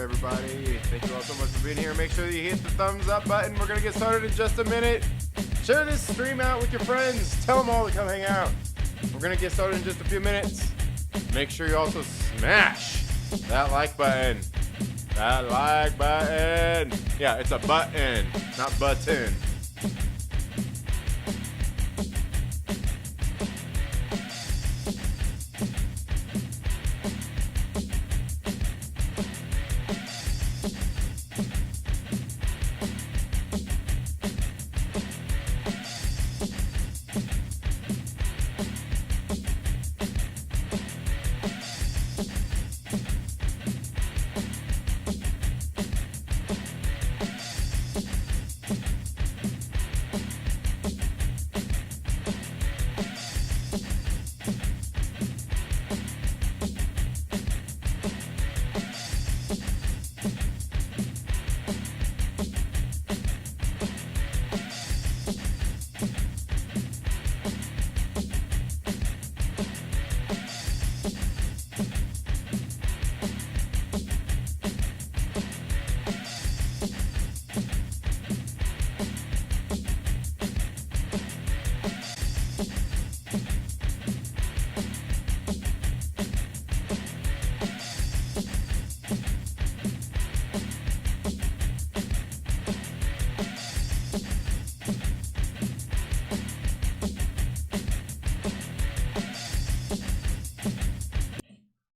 everybody? Thank you all so much for being here. Make sure that you hit the thumbs up button. We're gonna get started in just a minute. Share this stream out with your friends. Tell them all to come hang out. We're gonna get started in just a few minutes. Make sure you also smash that like button. That like button. Yeah, it's a button, not button.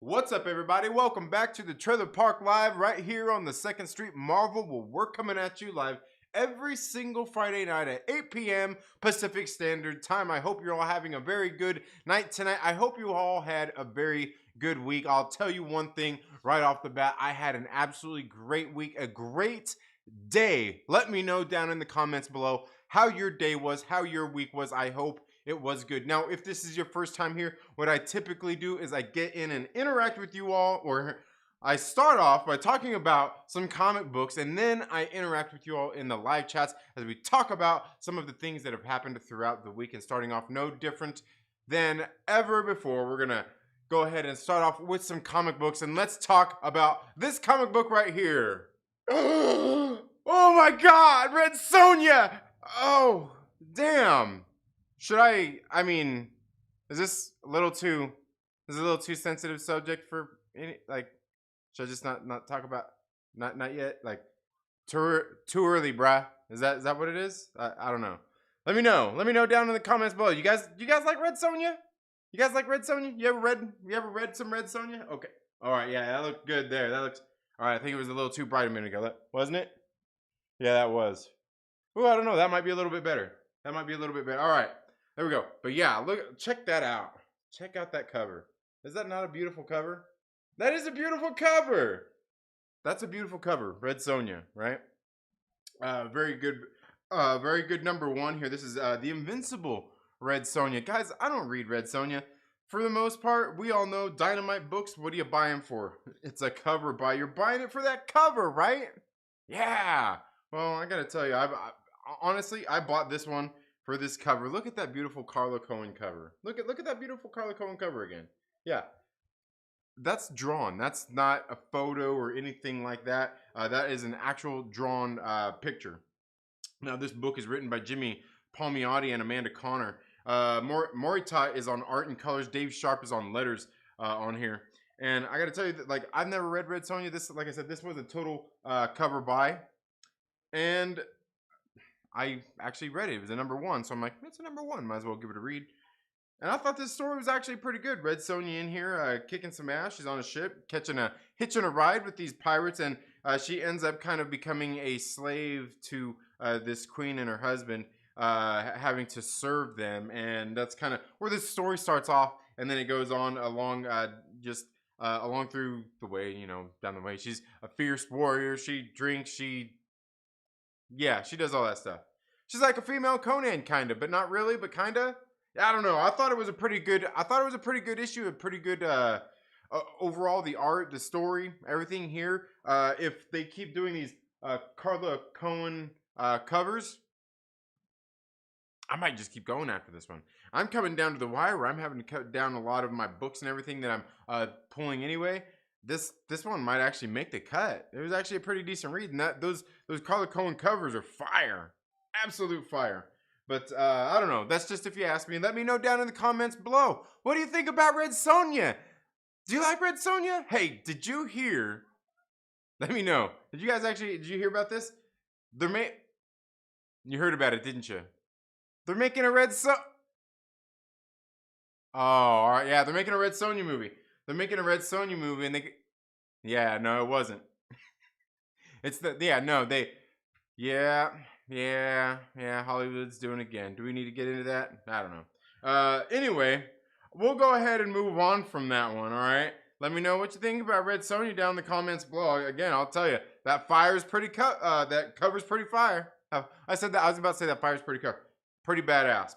What's up, everybody? Welcome back to the Trailer Park Live right here on the 2nd Street Marvel, where we're coming at you live every single Friday night at 8 p.m. Pacific Standard Time. I hope you're all having a very good night tonight. I hope you all had a very good week. I'll tell you one thing right off the bat. I had an absolutely great week, a great day. Let me know down in the comments below how your day was, how your week was. I hope it was good. Now, if this is your first time here, what I typically do is I get in and interact with you all, or I start off by talking about some comic books, and then I interact with you all in the live chats as we talk about some of the things that have happened throughout the week. And starting off no different than ever before, we're gonna go ahead and start off with some comic books, and let's talk about this comic book right here. Oh my God, Red Sonja! Oh, damn. Should I mean, is this a little too sensitive subject for any, like, should I just not talk about, not yet, like, too early, bruh? Is that what it is? I don't know. Let me know down in the comments below. You guys like Red Sonja? You guys like Red Sonja? You ever read some Red Sonja? Okay. All right, yeah, that looked good there. That looks, all right, I think it was a little too bright a minute ago. Wasn't it? Yeah, that was. Ooh, I don't know. That might be a little bit better. All right. There we go. But yeah, look, check that out. Check out that cover. Is that not a beautiful cover? That is a beautiful cover. That's a beautiful cover. Red Sonja, right? Very good number one here. This is the Invincible Red Sonja. Guys, I don't read Red Sonja. For the most part, we all know Dynamite books. What do you buy them for? It's a cover buy. You're buying it for that cover, right? Yeah. Well, I gotta tell you, honestly, I bought this one for this cover. Look at that beautiful Carla Cohen cover. Look at that beautiful Carla Cohen cover again. Yeah. That's drawn. That's not a photo or anything like that. That is an actual drawn picture. Now, this book is written by Jimmy Palmiotti and Amanda Connor. Morita is on art and colors. Dave Sharp is on letters on here. And I got to tell you that, like, I've never read Red Sonja. This, like I said, this was a total cover buy. And I actually read it. It was a number one. So I'm like, it's a number one. Might as well give it a read. And I thought this story was actually pretty good. Red Sonja in here, kicking some ass. She's on a ship, hitching a ride with these pirates. And she ends up kind of becoming a slave to this queen and her husband, having to serve them. And that's kind of where this story starts off. And then it goes on along, along through the way, down the way. She's a fierce warrior. She drinks, she does all that stuff. She's like a female Conan, kind of, but not really, but kind of. I don't know. I thought it was a pretty good issue, a pretty good, overall, the art, the story, everything here. If they keep doing these Carla Cohen covers, I might just keep going after this one. I'm coming down to the wire where I'm having to cut down a lot of my books and everything that I'm pulling anyway. this one might actually make the cut. It was actually a pretty decent read, and those Carla Cohen covers are fire, absolute fire. But I don't know. That's just if you ask me. Let me know down in the comments below. What do you think about Red Sonja? Do you like Red Sonja? Hey, did you hear? Let me know. Did you hear about this? You heard about it, didn't you? They're making a Red Sonja. Oh, all right. Yeah, they're making a Red Sonja movie. They're making a Red Sonja movie, and yeah, no, it wasn't. It's yeah, Hollywood's doing it again. Do we need to get into that? I don't know. Anyway, we'll go ahead and move on from that one, all right? Let me know what you think about Red Sonja down in the comments below. Again, I'll tell you, that fire's pretty that cover's pretty fire. I said that, I was about to say that fire's pretty badass,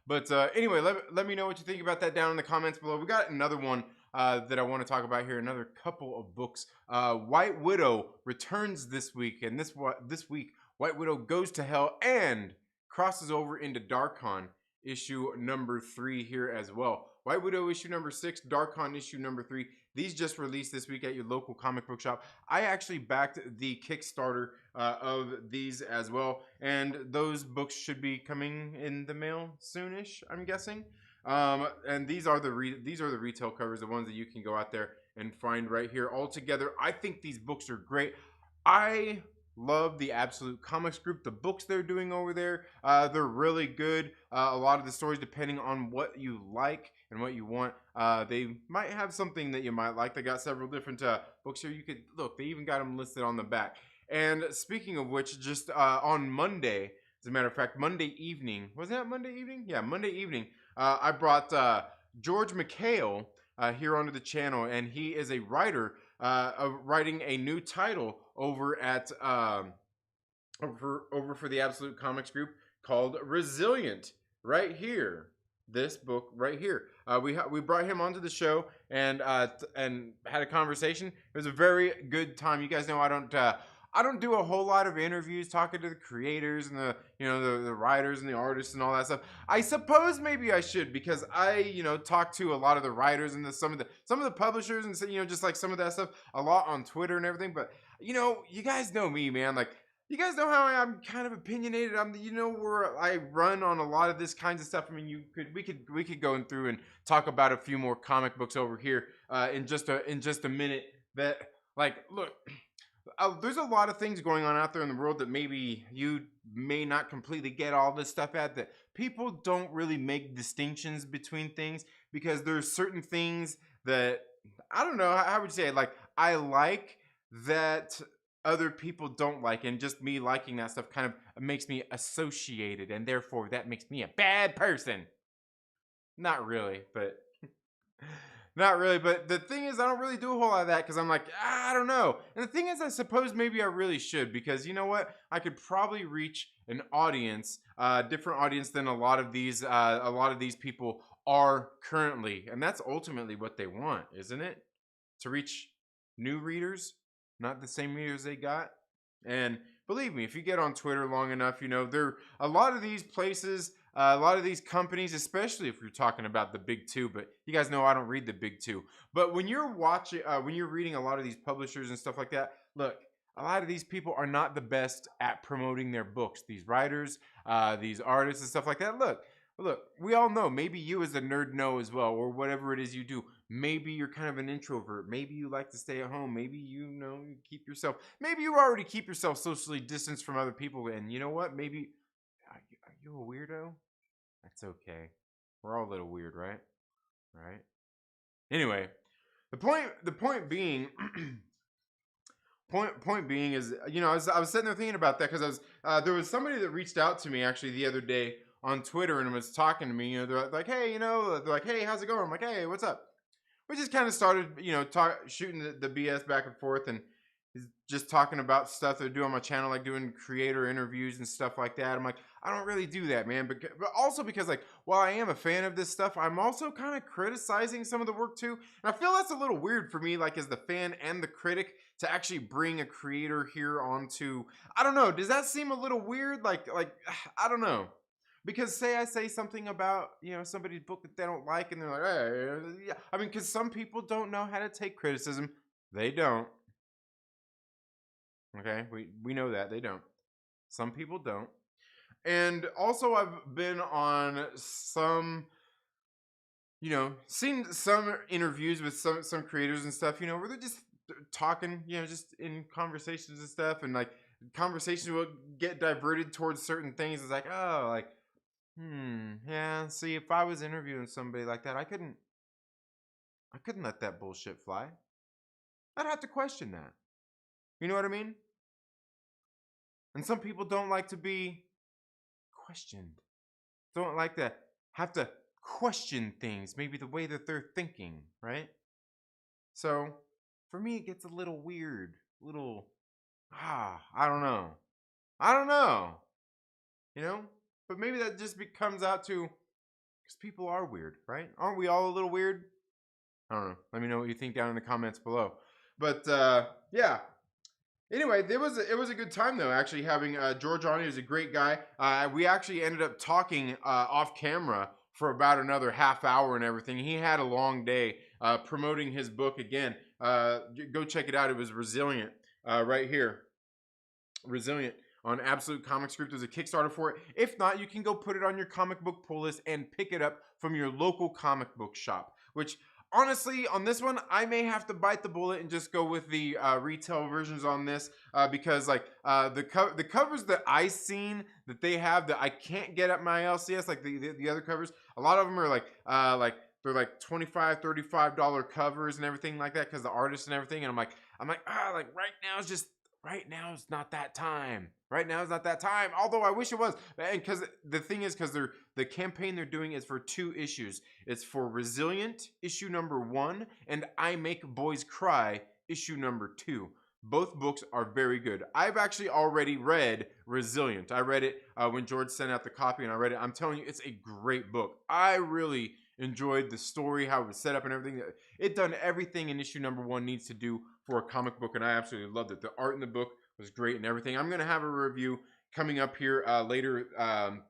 But anyway, let me know what you think about that down in the comments below. We got another one that I want to talk about here. Another couple of books. White Widow returns this week, and this week White Widow goes to hell and crosses over into Darkon issue number 3 here as well. White Widow issue number 6, Darkon issue number 3. These just released this week at your local comic book shop. I actually backed the Kickstarter of these as well, and those books should be coming in the mail soonish, I'm guessing. And these are the retail covers, the ones that you can go out there and find right here. All together, I think these books are great. I love the Absolute Comics group. The books they're doing over there, they're really good. A lot of the stories, depending on what you like and what you want, they might have something that you might like. They got several different books here. You could look. They even got them listed on the back. And speaking of which, just on Monday, as a matter of fact, Monday evening, wasn't that Monday evening? Yeah, Monday evening. I brought George McHale here onto the channel, and he is a writer writing a new title over at over for the Absolute Comics group called Resilient. Right here, this book right here. We brought him onto the show and had a conversation. It was a very good time. You guys know I don't do a whole lot of interviews talking to the creators and the writers and the artists and all that stuff. I suppose maybe I should, because I talk to a lot of the writers and some of the publishers and just like some of that stuff a lot on Twitter and everything. But you guys know me, man. Like, you guys know how I'm kind of opinionated. Where I run on a lot of this kinds of stuff. I mean, we could go through and talk about a few more comic books over here in just a minute. That, like, look. There's a lot of things going on out there in the world that maybe you may not completely get all this stuff at, that people don't really make distinctions between things, because there's certain things that, I don't know, how would you say it? Like, I like that other people don't like, and just me liking that stuff kind of makes me associated, and therefore that makes me a bad person. Not really, but... Not really, but the thing is, I don't really do a whole lot of that, because I'm like, I don't know. And the thing is, I suppose maybe I really should, because you know what? I could probably reach an audience, different audience than a lot of these people are currently, and that's ultimately what they want, isn't it? To reach new readers, not the same readers they got. And believe me, if you get on Twitter long enough, there a lot of these places. A lot of these companies, especially if you're talking about the big two, but you guys know I don't read the big two. But when you're reading a lot of these publishers and stuff like that, look, a lot of these people are not the best at promoting their books. These writers, these artists and stuff like that. Look, we all know, maybe you as a nerd know as well, or whatever it is you do. Maybe you're kind of an introvert. Maybe you like to stay at home. Maybe you maybe you already keep yourself socially distanced from other people. And you know what? Maybe... Are you a weirdo? That's okay. We're all a little weird, right? Right? Anyway, the point being, point being is, I was sitting there thinking about that, because there was somebody that reached out to me actually the other day on Twitter and was talking to me. They're like, hey, they're like, hey, how's it going? I'm like, hey, what's up? We just kind of started, shooting the BS back and forth, and he's just talking about stuff they do on my channel, like doing creator interviews and stuff like that. I'm like, I don't really do that, man. But also because, like, while I am a fan of this stuff, I'm also kind of criticizing some of the work too. And I feel that's a little weird for me, like, as the fan and the critic, to actually bring a creator here onto, I don't know, does that seem a little weird? Like, I don't know. Because say I say something about, somebody's book that they don't like, and they're like, hey, yeah. I mean, because some people don't know how to take criticism. They don't. Okay, we know that they don't. Some people don't. And also, I've been on some, seen some interviews with some creators and stuff, where they're just talking, just in conversations and stuff, and like conversations will get diverted towards certain things. It's like, oh, like, yeah. See, if I was interviewing somebody like that, I couldn't let that bullshit fly. I'd have to question that. You know what I mean? And some people don't like to be questioned. Don't like to have to question things, maybe the way that they're thinking, right? So for me, it gets a little weird, I don't know. I don't know, but maybe that just comes out to because people are weird, right? Aren't we all a little weird? I don't know. Let me know what you think down in the comments below. But yeah. Anyway, it was a good time though. Actually, having George on. He was a great guy. We actually ended up talking off camera for about another half hour and everything. He had a long day promoting his book again. Go check it out. It was Resilient right here. Resilient on Absolute Comics Group. There's a Kickstarter for it. If not, you can go put it on your comic book pull list and pick it up from your local comic book shop, which honestly, on this one, I may have to bite the bullet and just go with the retail versions on this because like the covers that I seen that they have that I can't get at my LCS, like the other covers, a lot of them are like they're like $25, $35 covers and everything like that because the artists and everything, and I'm like like right now is not that time. Right now is not that time. Although I wish it was. And because the thing is, because the campaign they're doing is for 2 issues. It's for Resilient issue number 1 and I Make Boys Cry issue number 2. Both books are very good. I've actually already read Resilient. I read it when George sent out the copy, and I read it. I'm telling you, it's a great book. I really enjoyed the story, how it was set up and everything. It done everything in issue number 1 needs to do for a comic book, and I absolutely loved it. The art in the book was great and everything. I'm going to have a review coming up here later,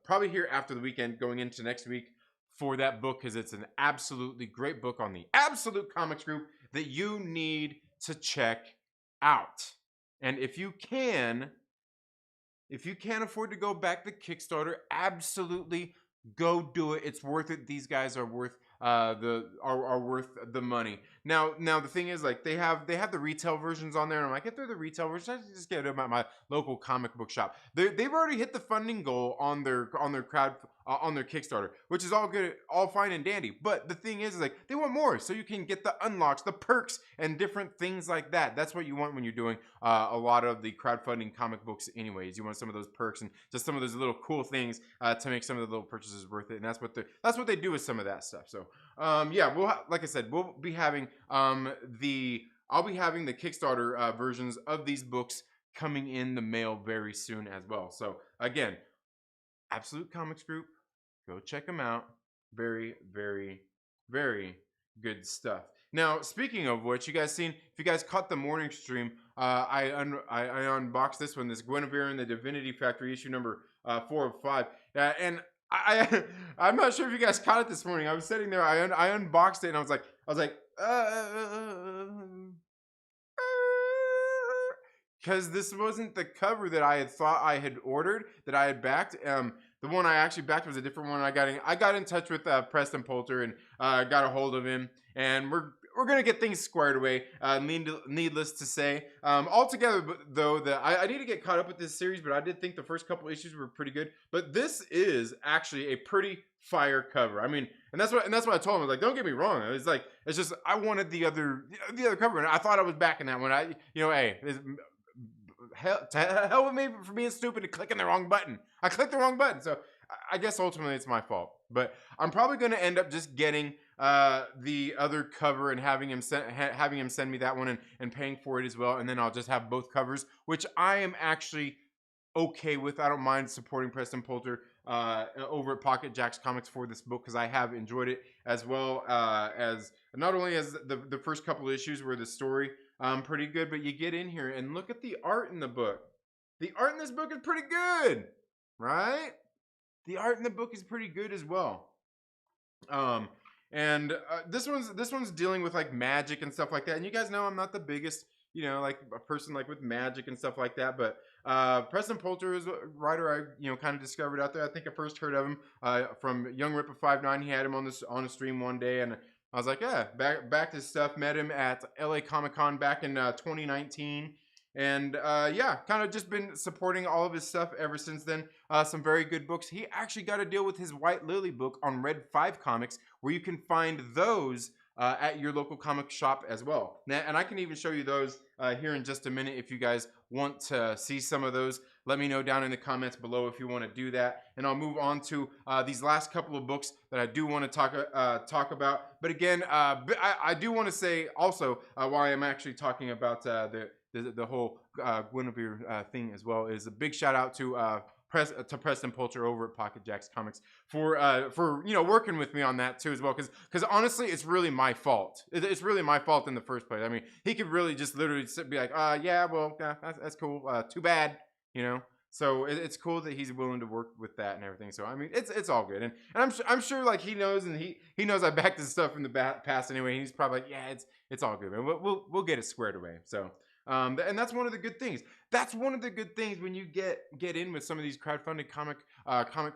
probably here after the weekend, going into next week for that book, because it's an absolutely great book on the Absolute Comics Group that you need to check out. And if you can afford to go back to Kickstarter, absolutely go do it. It's worth it. These guys are worth worth the money. Now the thing is, like, they have the retail versions on there, and I'm like, if they're the retail versions, I just get them at my local comic book shop. They've already hit the funding goal on their crowd on their Kickstarter, which is all good, all fine and dandy. But the thing is like, they want more, so you can get the unlocks, the perks, and different things like that. That's what you want when you're doing a lot of the crowdfunding comic books. Anyways, you want some of those perks and just some of those little cool things to make some of the little purchases worth it. And that's what they do with some of that stuff. So yeah, like I said, we'll be having I'll be having the Kickstarter versions of these books coming in the mail very soon as well. So again, Absolute Comics Group, go check them out. Very, very, very good stuff. Now, speaking of which, if you guys caught the morning stream, I unboxed this one, this Guinevere and the Divinity Factory issue number 4 of 5, and I'm not sure if you guys caught it this morning. I was sitting there, I unboxed it, and I was like, because this wasn't the cover that I had thought I had ordered, that I had backed. The one I actually backed was a different one. I got in touch with Preston Poulter and got a hold of him, and we're gonna get things squared away. Needless to say, altogether though, I need to get caught up with this series, but I did think the first couple issues were pretty good. But this is actually a pretty fire cover. I mean, and that's what I told him. I was like, don't get me wrong. It's just I wanted the other cover, and I thought I was backing that one. Hey. Hell with me for being stupid and clicking the wrong button. I clicked the wrong button, so I guess ultimately it's my fault. But I'm probably going to end up just getting the other cover and having him send me that one and paying for it as well, and then I'll just have both covers, which I am actually okay with. I don't mind supporting Preston Poulter over at Pocket Jacks Comics for this book, because I have enjoyed it, as well as not only as the first couple issues where the story pretty good, but you get in here and look at the art in the book. The art in this book is pretty good, right? the art in the book is pretty good as well. And this one's dealing with like magic and stuff like that. And you guys know I'm not the biggest, like a person like with magic and stuff like that. But Preston Poulter is a writer I kind of discovered out there. I think I first heard of him from Young Ripper 59. He had him on a stream one day, and I was like, yeah, back to stuff. Met him at LA Comic Con back in 2019. And yeah, kind of just been supporting all of his stuff ever since then. Some very good books. He actually got a deal with his White Lily book on Red 5 Comics, where you can find those at your local comic shop as well. And I can even show you those here in just a minute if you guys want to see some of those. Let me know down in the comments below if you want to do that. And I'll move on to these last couple of books that I do want to talk about. But again, I do want to say also, while I'm actually talking about the whole Guinevere thing as well, is a big shout out to Preston Poulter over at Pocket Jacks Comics for working with me on that too as well, because honestly it's really my fault. It's really my fault in the first place. I mean, he could really just literally be like, yeah, well, that's cool, too bad, So it's cool that he's willing to work with that and everything. So I mean, it's all good, and I'm sure like he knows, and he knows I backed his stuff in the past anyway. And he's probably like, yeah, it's all good, man. We'll get it squared away. So. And that's one of the good things. That's one of the good things when you get in with some of these crowdfunded comic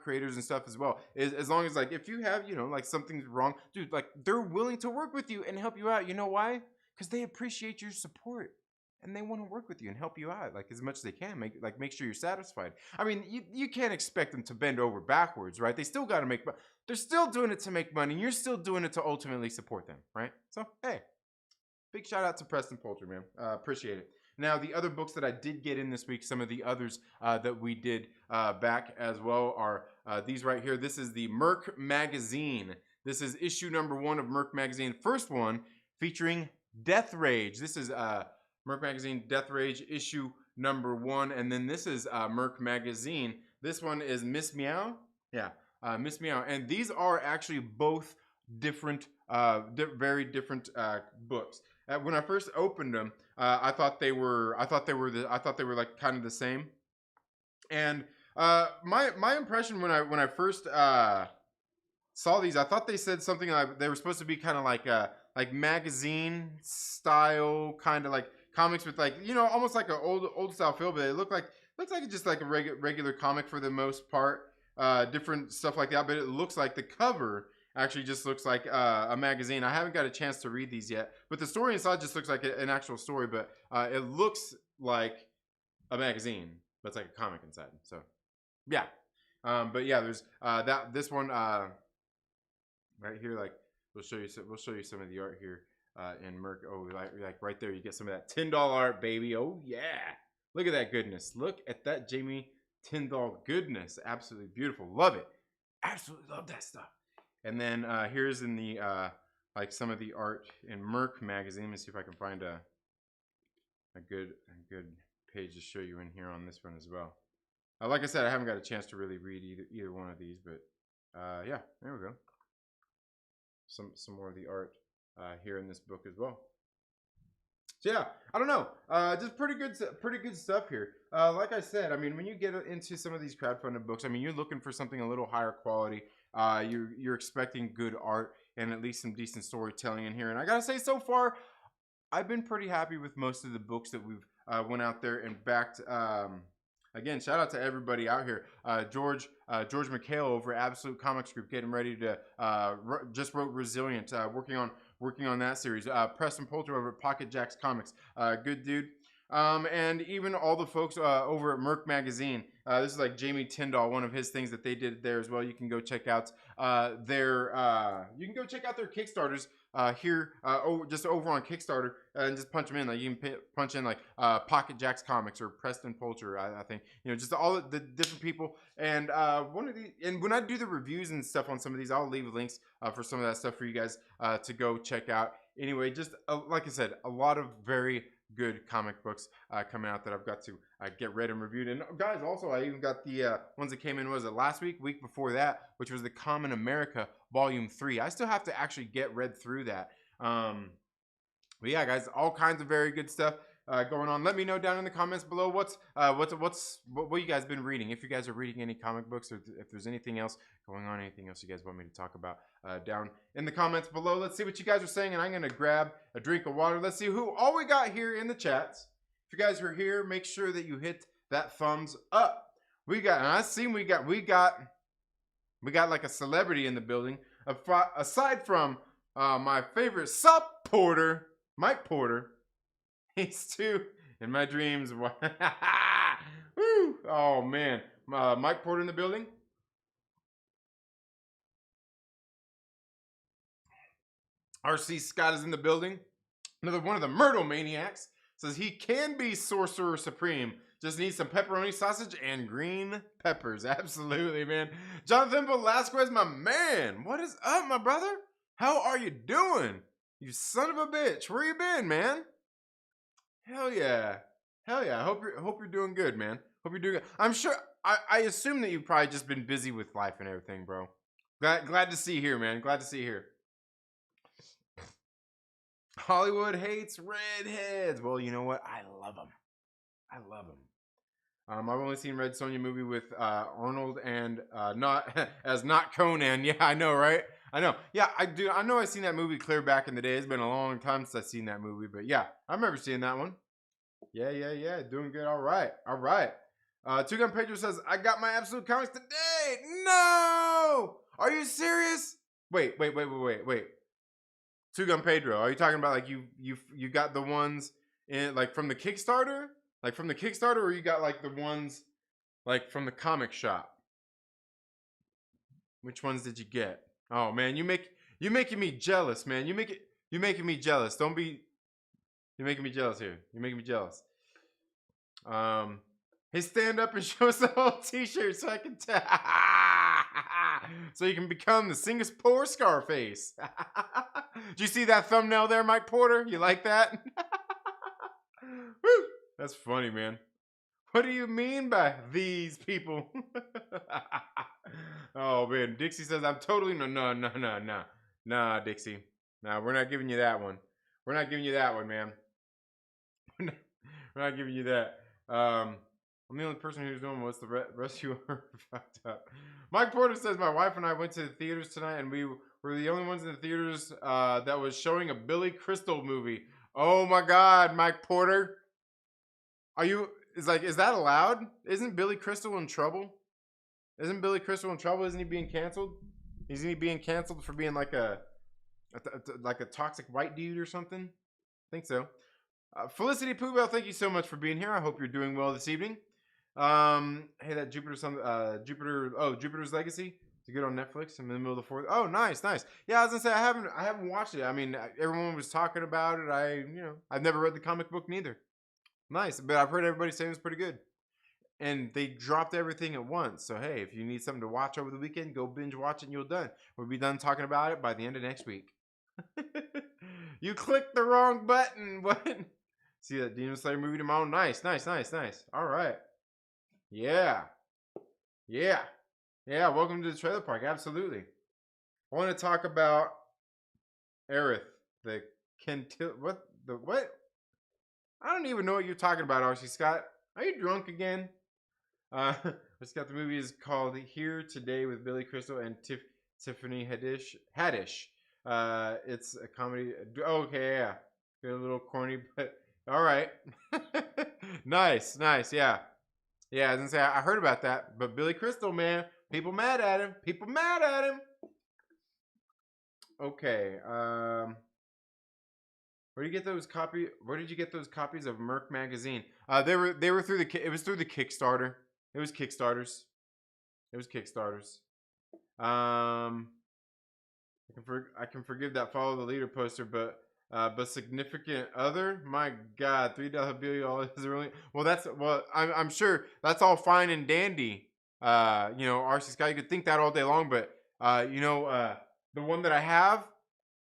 creators and stuff as well. Is as long as like if you have like something's wrong, dude, like they're willing to work with you and help you out. You know why? Because they appreciate your support and they want to work with you and help you out like as much as they can. Make sure you're satisfied. I mean, you can't expect them to bend over backwards, right? They still got to make. They're still doing it to make money. And you're still doing it to ultimately support them, right? So hey. Big shout out to Preston Poulter, man. Appreciate it. Now, the other books that I did get in this week, some of the others that we did back as well are these right here. This is the Merc Magazine. This is issue number 1 of Merc Magazine. First one featuring Death Rage. This is Merc Magazine Death Rage issue number 1. And then this is Merc Magazine. This one is Miss Meow. Yeah, Miss Meow. And these are actually both different, very different books. When I first opened them, I thought they were like kind of the same. And my impression when I first saw these, I thought they said something like they were supposed to be kind of like magazine style, kind of like comics with like almost like an old style feel, but it looks like it's just like a regular comic for the most part. Different stuff like that, but it looks like the cover actually just looks like a magazine. I haven't got a chance to read these yet, but the story inside just looks like an actual story, but it looks like a magazine, but it's like a comic inside. So yeah. But yeah, there's this one right here, like we'll show you some of the art here in Merc. Oh, like right there, you get some of that Tyndall art, baby. Oh yeah. Look at that goodness. Look at that Jamie Tyndall goodness. Absolutely beautiful. Love it. Absolutely love that stuff. And then here's in the like some of the art in Merc Magazine. Let me see if I can find a good page to show you in here on this one as well. Like I said, I haven't got a chance to really read either one of these, but yeah, there we go. Some more of the art here in this book as well. So yeah, I don't know, just pretty good stuff here. Like I said, I mean, when you get into some of these crowdfunded books, I mean, you're looking for something a little higher quality. You're expecting good art and at least some decent storytelling in here. And I gotta say, so far, I've been pretty happy with most of the books that we've went out there and backed. Again, shout out to everybody out here. George McHale over at Absolute Comics Group, getting ready to just wrote Resilient, working on that series. Preston Poulter over at Pocket Jacks Comics, good dude. And even all the folks over at Merc Magazine. This is like Jamie Tyndall, one of his things that they did there as well. You can go check out their Kickstarters here, just over on Kickstarter, and just punch them in. Like you can punch in like Pocket Jacks Comics or Preston Poulter. I think just all the different people. And when I do the reviews and stuff on some of these, I'll leave links for some of that stuff for you guys to go check out. Anyway, just like I said, a lot of very good comic books coming out that I've got to get read and reviewed. And guys, also I even got the ones that came in, was it last week before that, which was the Common America Volume 3. I still have to actually get read through that. But yeah, guys, all kinds of very good stuff. going on. Let me know down in the comments below what you guys been reading. If you guys are reading any comic books, or if there's anything else going on, anything else you guys want me to talk about, down in the comments below. Let's see what you guys are saying, and I'm gonna grab a drink of water. Let's see who all we got here in the chats. If you guys are here, make sure that you hit that thumbs up. We got, and I seen we got like a celebrity in the building. Aside from my favorite supporter, Mike Porter. He's too in my dreams. Woo! Oh man, Mike Porter in the building. RC Scott is in the building. Another one of the Myrtle Maniacs says he can be Sorcerer Supreme. Just needs some pepperoni sausage and green peppers. Absolutely, man. Jonathan Valasquez, my man. What is up, my brother? How are you doing? You son of a bitch. Where you been, man? Hell yeah. Hell yeah. I hope you're doing good, man. Hope you're doing good. I'm sure I assume that you've probably just been busy with life and everything, bro. Glad to see you here, man. Glad to see you here. Hollywood hates redheads. Well, you know what? I love them. I love them. I've only seen Red Sonja movie with Arnold and not Conan. Yeah, I know, right? I know. Yeah, I do. I know I've seen that movie clear back in the day. It's been a long time since I've seen that movie, but yeah, I remember seeing that one. Yeah. Doing good. All right. Two Gun Pedro says, I got my absolute comics today. No! Are you serious? Wait. Two Gun Pedro, are you talking about like you got the ones in like from the Kickstarter? Like from the Kickstarter, or you got like the ones like from the comic shop? Which ones did you get? Oh man, you making me jealous, man. You making me jealous. You're making me jealous here. You're making me jealous. Hey, stand up and show us the whole t-shirt so I can so you can become the Singapore Scarface. Did you see that thumbnail there, Mike Porter? You like that? Woo! That's funny, man. What do you mean by these people? Oh man, Dixie says I'm totally nah, Dixie. Nah, we're not giving you that one. We're not giving you that one, man. We're not giving you that. I'm the only person who's doing what's the rest of you are fucked up. Mike Porter says my wife and I went to the theaters tonight, and we were the only ones in the theaters that was showing a Billy Crystal movie. Oh my God, Mike Porter. Is that allowed? Isn't Billy Crystal in trouble? Isn't he being canceled? Isn't he being canceled for being like a toxic white dude or something? I think so. Felicity Poobell, thank you so much for being here. I hope you're doing well this evening. Hey, that Jupiter's Legacy. It's good on Netflix. I'm in the middle of the fourth. Oh, nice. Yeah, I was gonna say I haven't watched it. I mean, everyone was talking about it. I've never read the comic book neither. Nice, but I've heard everybody saying it's pretty good. And they dropped everything at once. So hey, if you need something to watch over the weekend, go binge watch it and you'll done. We'll be done talking about it by the end of next week. You clicked the wrong button. What? See that Demon Slayer movie tomorrow? Nice. All right. Yeah. Welcome to the trailer park. Absolutely. I want to talk about Aerith, what? I don't even know what you're talking about, RC Scott. Are you drunk again? Just got the movie is called Here Today with Billy Crystal and Tiffany Haddish. It's a comedy. Okay, yeah. A little corny, but all right. Nice. Yeah, I was gonna say I heard about that, but Billy Crystal, man, people mad at him. Okay. Where did you get those copies of Merc magazine? They were through it was through the Kickstarter. It was Kickstarters. I can forgive that follow the leader poster, but significant other, my God, $3 bill is really I'm sure that's all fine and dandy. RC Scott, you could think that all day long, but the one that I have,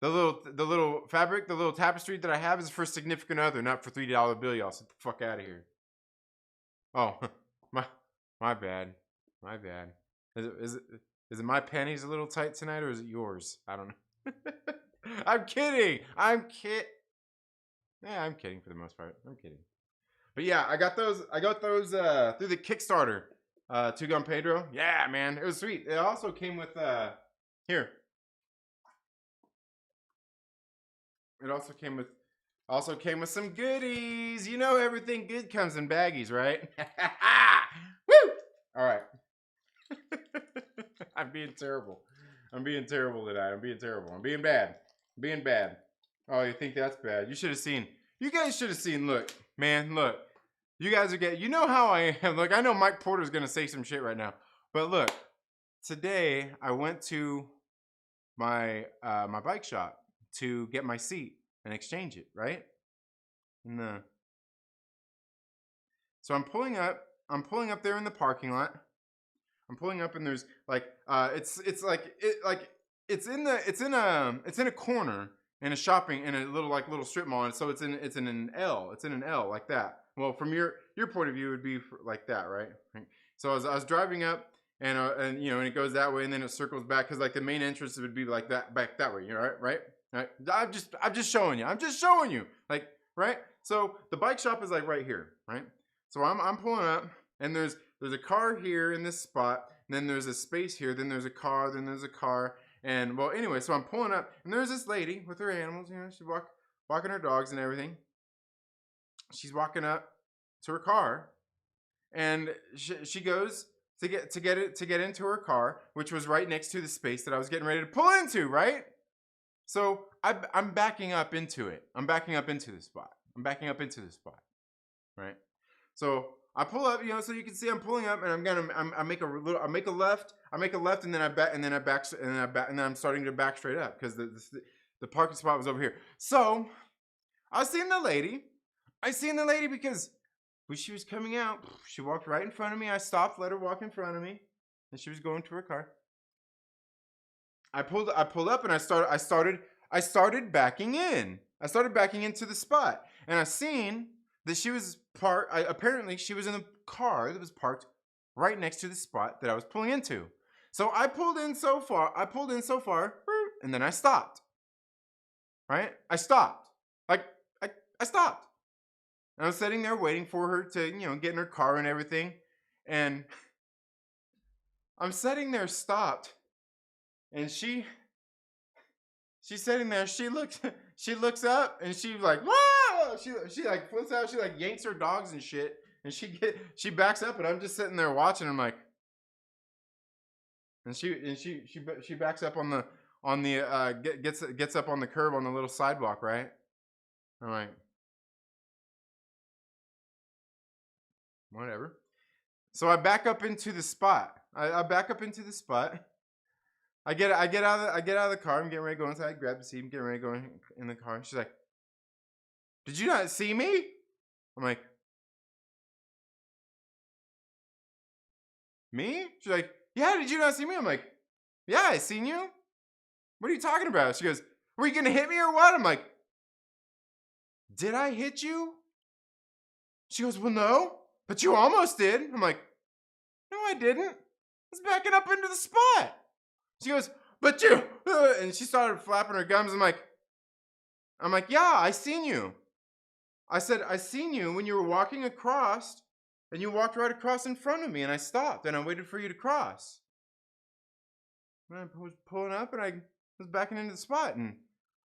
the little fabric, the little tapestry that I have is for significant other, not for $3 bill, y'all. So get the fuck out of here. Oh, my bad. Is it my panties a little tight tonight, or is it yours? I don't know. I'm kidding. Yeah, I'm kidding for the most part. I'm kidding. But yeah, I got those through the Kickstarter. Two Gun Pedro. Yeah, man. It was sweet. It also came with here. It also came with some goodies. You know everything good comes in baggies, right? Woo! All right. I'm being terrible. I'm being terrible tonight. I'm being terrible. I'm being bad. I'm being bad. Oh, you think that's bad? You should have seen. You guys should have seen. Look, man, look. You guys are getting. You know how I am. Look, I know Mike Porter's gonna say some shit right now, but look. Today I went to my my bike shop to get my seat and exchange it, right? And so I'm pulling up. I'm pulling up there in the parking lot. I'm pulling up and there's like it's like it's in a corner in a shopping in a little strip mall, and so it's in an L. It's in an L like that. Well, from your point of view, it would be like that, right? So I was driving up, and you know, and it goes that way, and then it circles back because like the main entrance would be like that, back that way. You know, right? I'm just showing you. I'm just showing you, like, right? So the bike shop is like right here, right? So I'm pulling up, and there's a car here in this spot, and then there's a space here, then there's a car, then there's a car, and well, anyway, so I'm pulling up, and there's this lady with her animals, you know, she's walking her dogs and everything. She's walking up to her car, and she goes to get into her car, which was right next to the space that I was getting ready to pull into, right? So I'm backing up into it. I'm backing up into the spot. Right? So I pull up, you know, so you can see I'm pulling up, and I make a left, and then I'm starting to back straight up because the parking spot was over here. So I seen the lady because when she was coming out, she walked right in front of me. I stopped, let her walk in front of me, and she was going to her car. I pulled up, and I started backing in. I started backing into the spot, and I seen that she was apparently she was in a car that was parked right next to the spot that I was pulling into. So I pulled in so far, and then I stopped. Right? I stopped. Like I stopped. And I was sitting there waiting for her to, you know, get in her car and everything. And I'm sitting there stopped. And she's sitting there, she looks up, and she's like, whoa! She like flips out, she like yanks her dogs and shit, and she backs up, and I'm just sitting there watching. I'm like, and she backs up on the gets up on the curb on the little sidewalk, right? I'm like, whatever. So I back up into the spot. I back up into the spot. I get out of the car. I'm getting ready to go inside. I grab the seat. I'm getting ready to go in the car. She's like, "Did you not see me?" I'm like, "Me?" She's like, "Yeah, did you not see me?" I'm like, "Yeah, I seen you. What are you talking about?" She goes, "Were you gonna hit me or what?" I'm like, "Did I hit you?" She goes, "Well, no, but you almost did." I'm like, "No, I didn't. I was backing up into the spot." She goes, "But you," and she started flapping her gums. I'm like, "Yeah, I seen you." I said, "I seen you when you were walking across, and you walked right across in front of me, and I stopped, and I waited for you to cross." And I was pulling up, and I was backing into the spot, and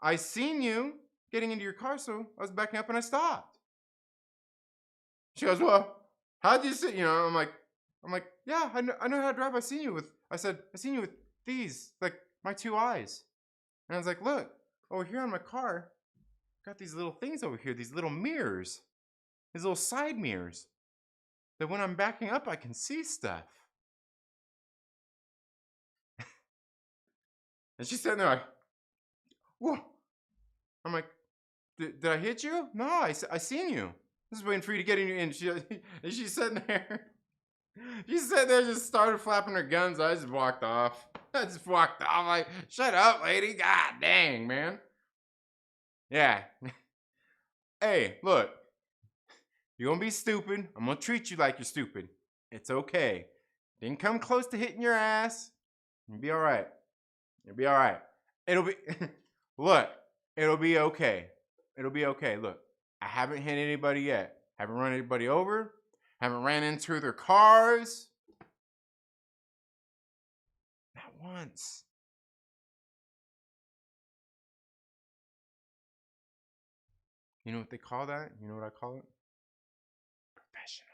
I seen you getting into your car, so I was backing up, and I stopped. She goes, "Well, how'd you see?" You know, I'm like, "Yeah, I know how to drive. I seen you with these, like, my two eyes." And I was like, "Look, over here on my car, got these little things over here, these little mirrors, these little side mirrors, that when I'm backing up, I can see stuff." And she's sitting there like, "Whoa." I'm like, did I hit you? No, I seen you. I was waiting for you to get in. And she's sitting there. She's sitting there, just started flapping her gums. I just walked off. I'm like, "Shut up, lady. God dang, man." Yeah. Hey, look. You're going to be stupid. I'm going to treat you like you're stupid. It's okay. Didn't come close to hitting your ass. You'll be all right. You'll be all right. It'll be, look, it'll be okay. It'll be okay. Look, I haven't hit anybody yet. Haven't run anybody over. Haven't ran into their cars. Not once. You know what they call that? You know what I call it? Professional.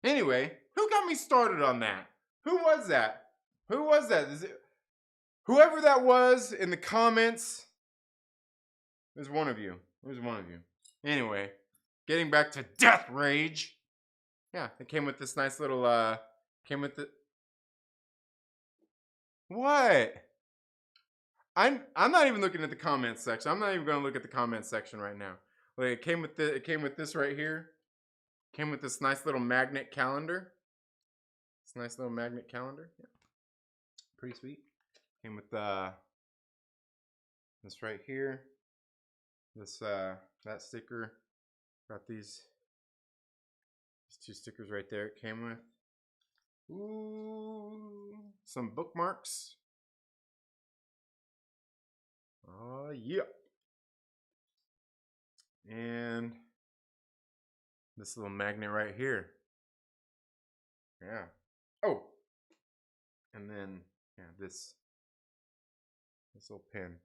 Anyway, who got me started on that? Who was that? Who was that? Whoever that was in the comments, it was one of you. It was one of you. Anyway, getting back to Death Rage. Yeah, it came with this nice little, came with the... What? I'm not even looking at the comments section. I'm not even going to look at the comments section right now. Like, it came with this right here. Came with this nice little magnet calendar. This nice little magnet calendar. Yeah. Pretty sweet. Came with this right here. This that sticker. Got these two stickers right there it came with. Ooh, some bookmarks. Oh yeah. And this little magnet right here. Yeah. Oh. And then yeah, this little pin.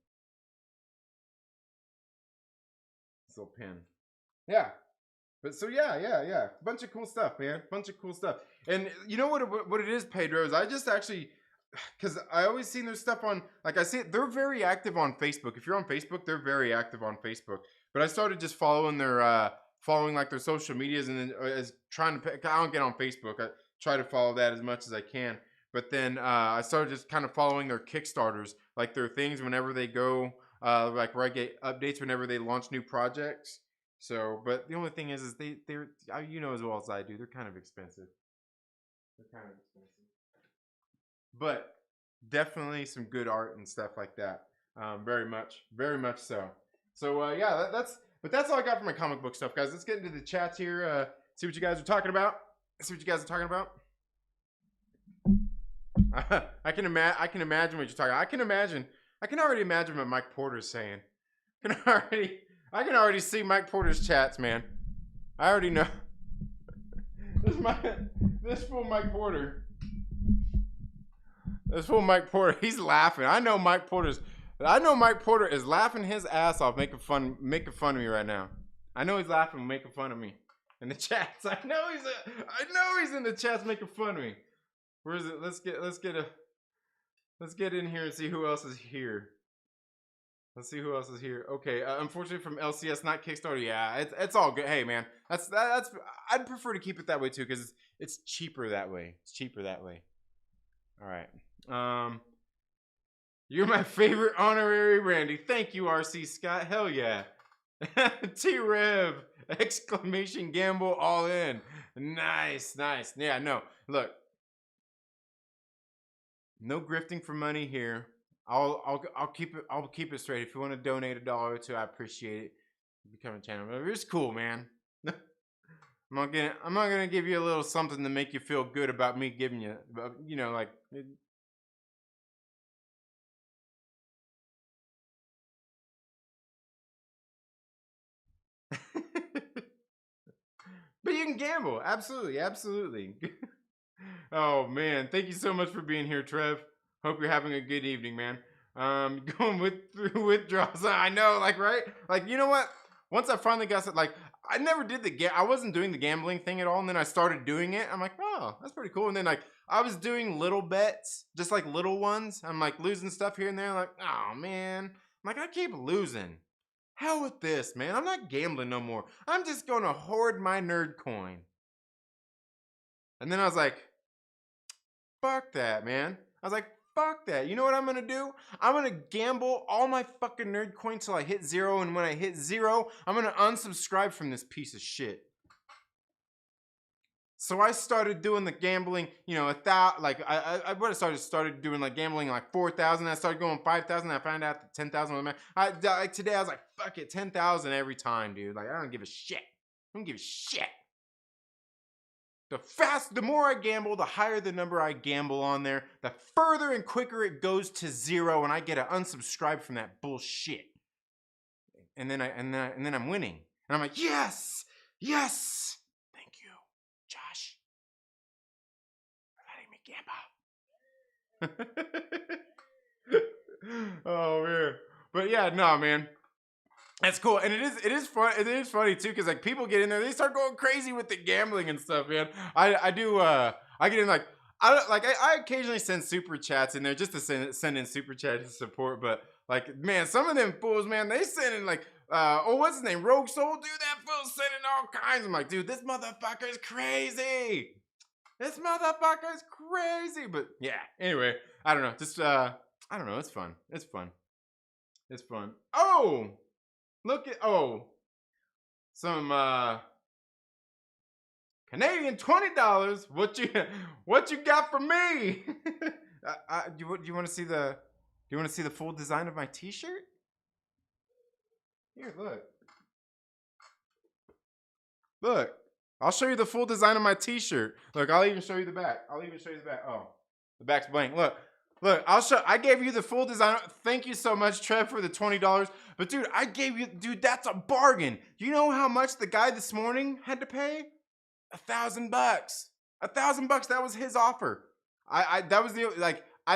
This little pin. Yeah. But so yeah. Bunch of cool stuff, man. Bunch of cool stuff. And you know what it is, Pedro, is I just actually, because I always seen their stuff on, like I see it, they're very active on Facebook. If you're on Facebook, they're very active on Facebook. But I started just following their following like their social medias, and then as trying to, I don't get on Facebook. I try to follow that as much as I can. But then I started just kind of following their Kickstarters, like their things whenever they go, like where I get updates whenever they launch new projects. So, but the only thing is they're, you know as well as I do, they're kind of expensive. They're kind of expensive. But definitely some good art and stuff like that. Very much so. So yeah, that's all I got for my comic book stuff, guys. Let's get into the chats here. See what you guys are talking about. I can imagine what you're talking about. I can already imagine what Mike Porter's saying. I can already see Mike Porter's chats, man. I already know. This fool Mike Porter. He's laughing. I know Mike Porter is laughing his ass off, making fun of me right now. I know he's laughing, making fun of me in the chats. I know he's in the chats making fun of me. Where is it? Let's get in here and see who else is here. Okay, unfortunately from LCS, not Kickstarter. Yeah, it's all good. Hey, man, that's. I'd prefer to keep it that way too, because it's cheaper that way. All right. You're my favorite honorary Randy. Thank you, RC Scott. Hell yeah. T-Rev! Exclamation gamble all in. Nice. Yeah, no. Look. No grifting for money here. I'll keep it straight. If you want to donate $1 or $2, I appreciate it. Become a channel member. It's cool, man. I'm not gonna give you a little something to make you feel good about me giving you, you know, like. But you can gamble, absolutely. Oh man, thank you so much for being here, Trev. Hope you're having a good evening, man. Going through withdrawals. I know, like, right? Like, you know what? Once I finally got like, I never did I wasn't doing the gambling thing at all, and then I started doing it. I'm like, oh, that's pretty cool. And then like I was doing little bets, just like little ones. I'm like losing stuff here and there. Like, oh man, I'm like, I keep losing. Hell with this, man. I'm not gambling no more. I'm just gonna hoard my nerd coin. And then I was like, fuck that, man. I was like, fuck that. You know what I'm gonna do? I'm gonna gamble all my fucking nerd coin till I hit 0, and when I hit 0, I'm gonna unsubscribe from this piece of shit. So I started doing the gambling, you know, I started doing like gambling like 4,000. I started going 5,000. I found out that 10,000 was like today I was like, fuck it, 10,000 every time, dude. Like I don't give a shit. The more I gamble, the higher the number I gamble on there, the further and quicker it goes to 0, and I get to unsubscribe from that bullshit. And then I'm winning. And I'm like, yes, yes. Thank you, Josh, for letting me gamble. Oh man. But yeah, no, man. That's cool, and it is fun. It is funny too, because like people get in there, they start going crazy with the gambling and stuff, man. I do I get in like I occasionally send super chats in there just to send in super chats to support, but like man, some of them fools, man, they send in like what's his name, Rogue Soul, dude, that fool sending all kinds. I'm like, dude, this motherfucker's crazy. This motherfucker's crazy. But yeah, anyway, I don't know, just I don't know, it's fun. It's fun. It's fun. Oh. Look at some Canadian $20. What you got for me? Do you want to see the full design of my T-shirt? Here, look. I'll show you the full design of my T-shirt. Look, I'll even show you the back. Oh, the back's blank. Look. I gave you the full design. Thank you so much, Trev, for the $20. But dude, that's a bargain. Do you know how much the guy this morning had to pay? $1,000. $1,000. That was his offer. I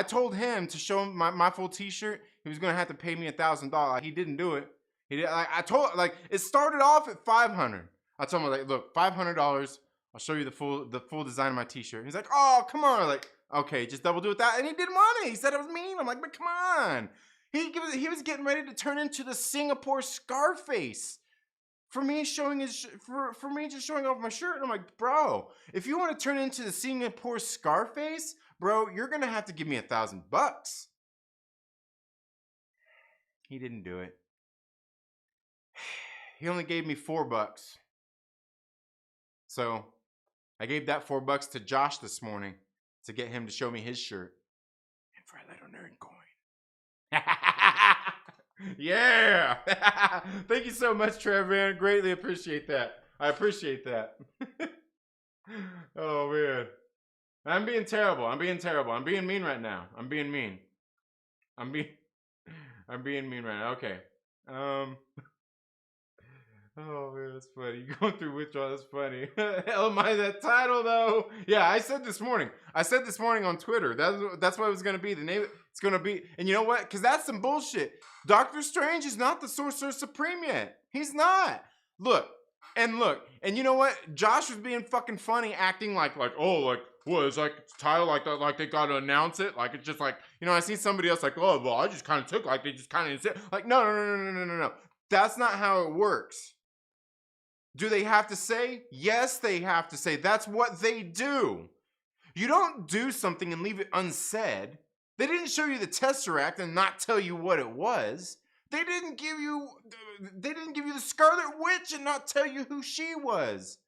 told him to show him my full T-shirt. He was gonna have to pay me $1,000. He didn't do it. I told it started off at $500. I told him look, $500. I'll show you the full design of my T-shirt. He's like, oh, come on, okay, just double do with that. And he didn't want it. He said it was mean. I'm like, but come on. He was getting ready to turn into the Singapore Scarface for me showing for me just showing off my shirt. And I'm like, bro, if you want to turn into the Singapore Scarface, bro, you're gonna have to give me $1,000. He didn't do it. He only gave me $4. So I gave that $4 to Josh this morning to get him to show me his shirt. And for a little nerd coin. Yeah. Thank you so much, Trev, man. Greatly appreciate that. I appreciate that. Oh, man. I'm being terrible. I'm being mean right now. I'm being mean right now. Okay. Oh man, that's funny. You going through withdrawal, that's funny. Hell, am I that title though? Yeah, I said this morning on Twitter. That's what it was gonna be. The name it's gonna be, and you know what? Because that's some bullshit. Doctor Strange is not the Sorcerer Supreme yet. He's not. Look, and you know what? Josh was being fucking funny, acting like what? It's like title like that, like they gotta announce it. Like it's just like, I seen somebody else like, oh well, I just kind of took like they just kind of like no. That's not how it works. Do they have to say? Yes, they have to say. That's what they do. You don't do something and leave it unsaid. They didn't show you the Tesseract and not tell you what it was. They didn't give you the Scarlet Witch and not tell you who she was.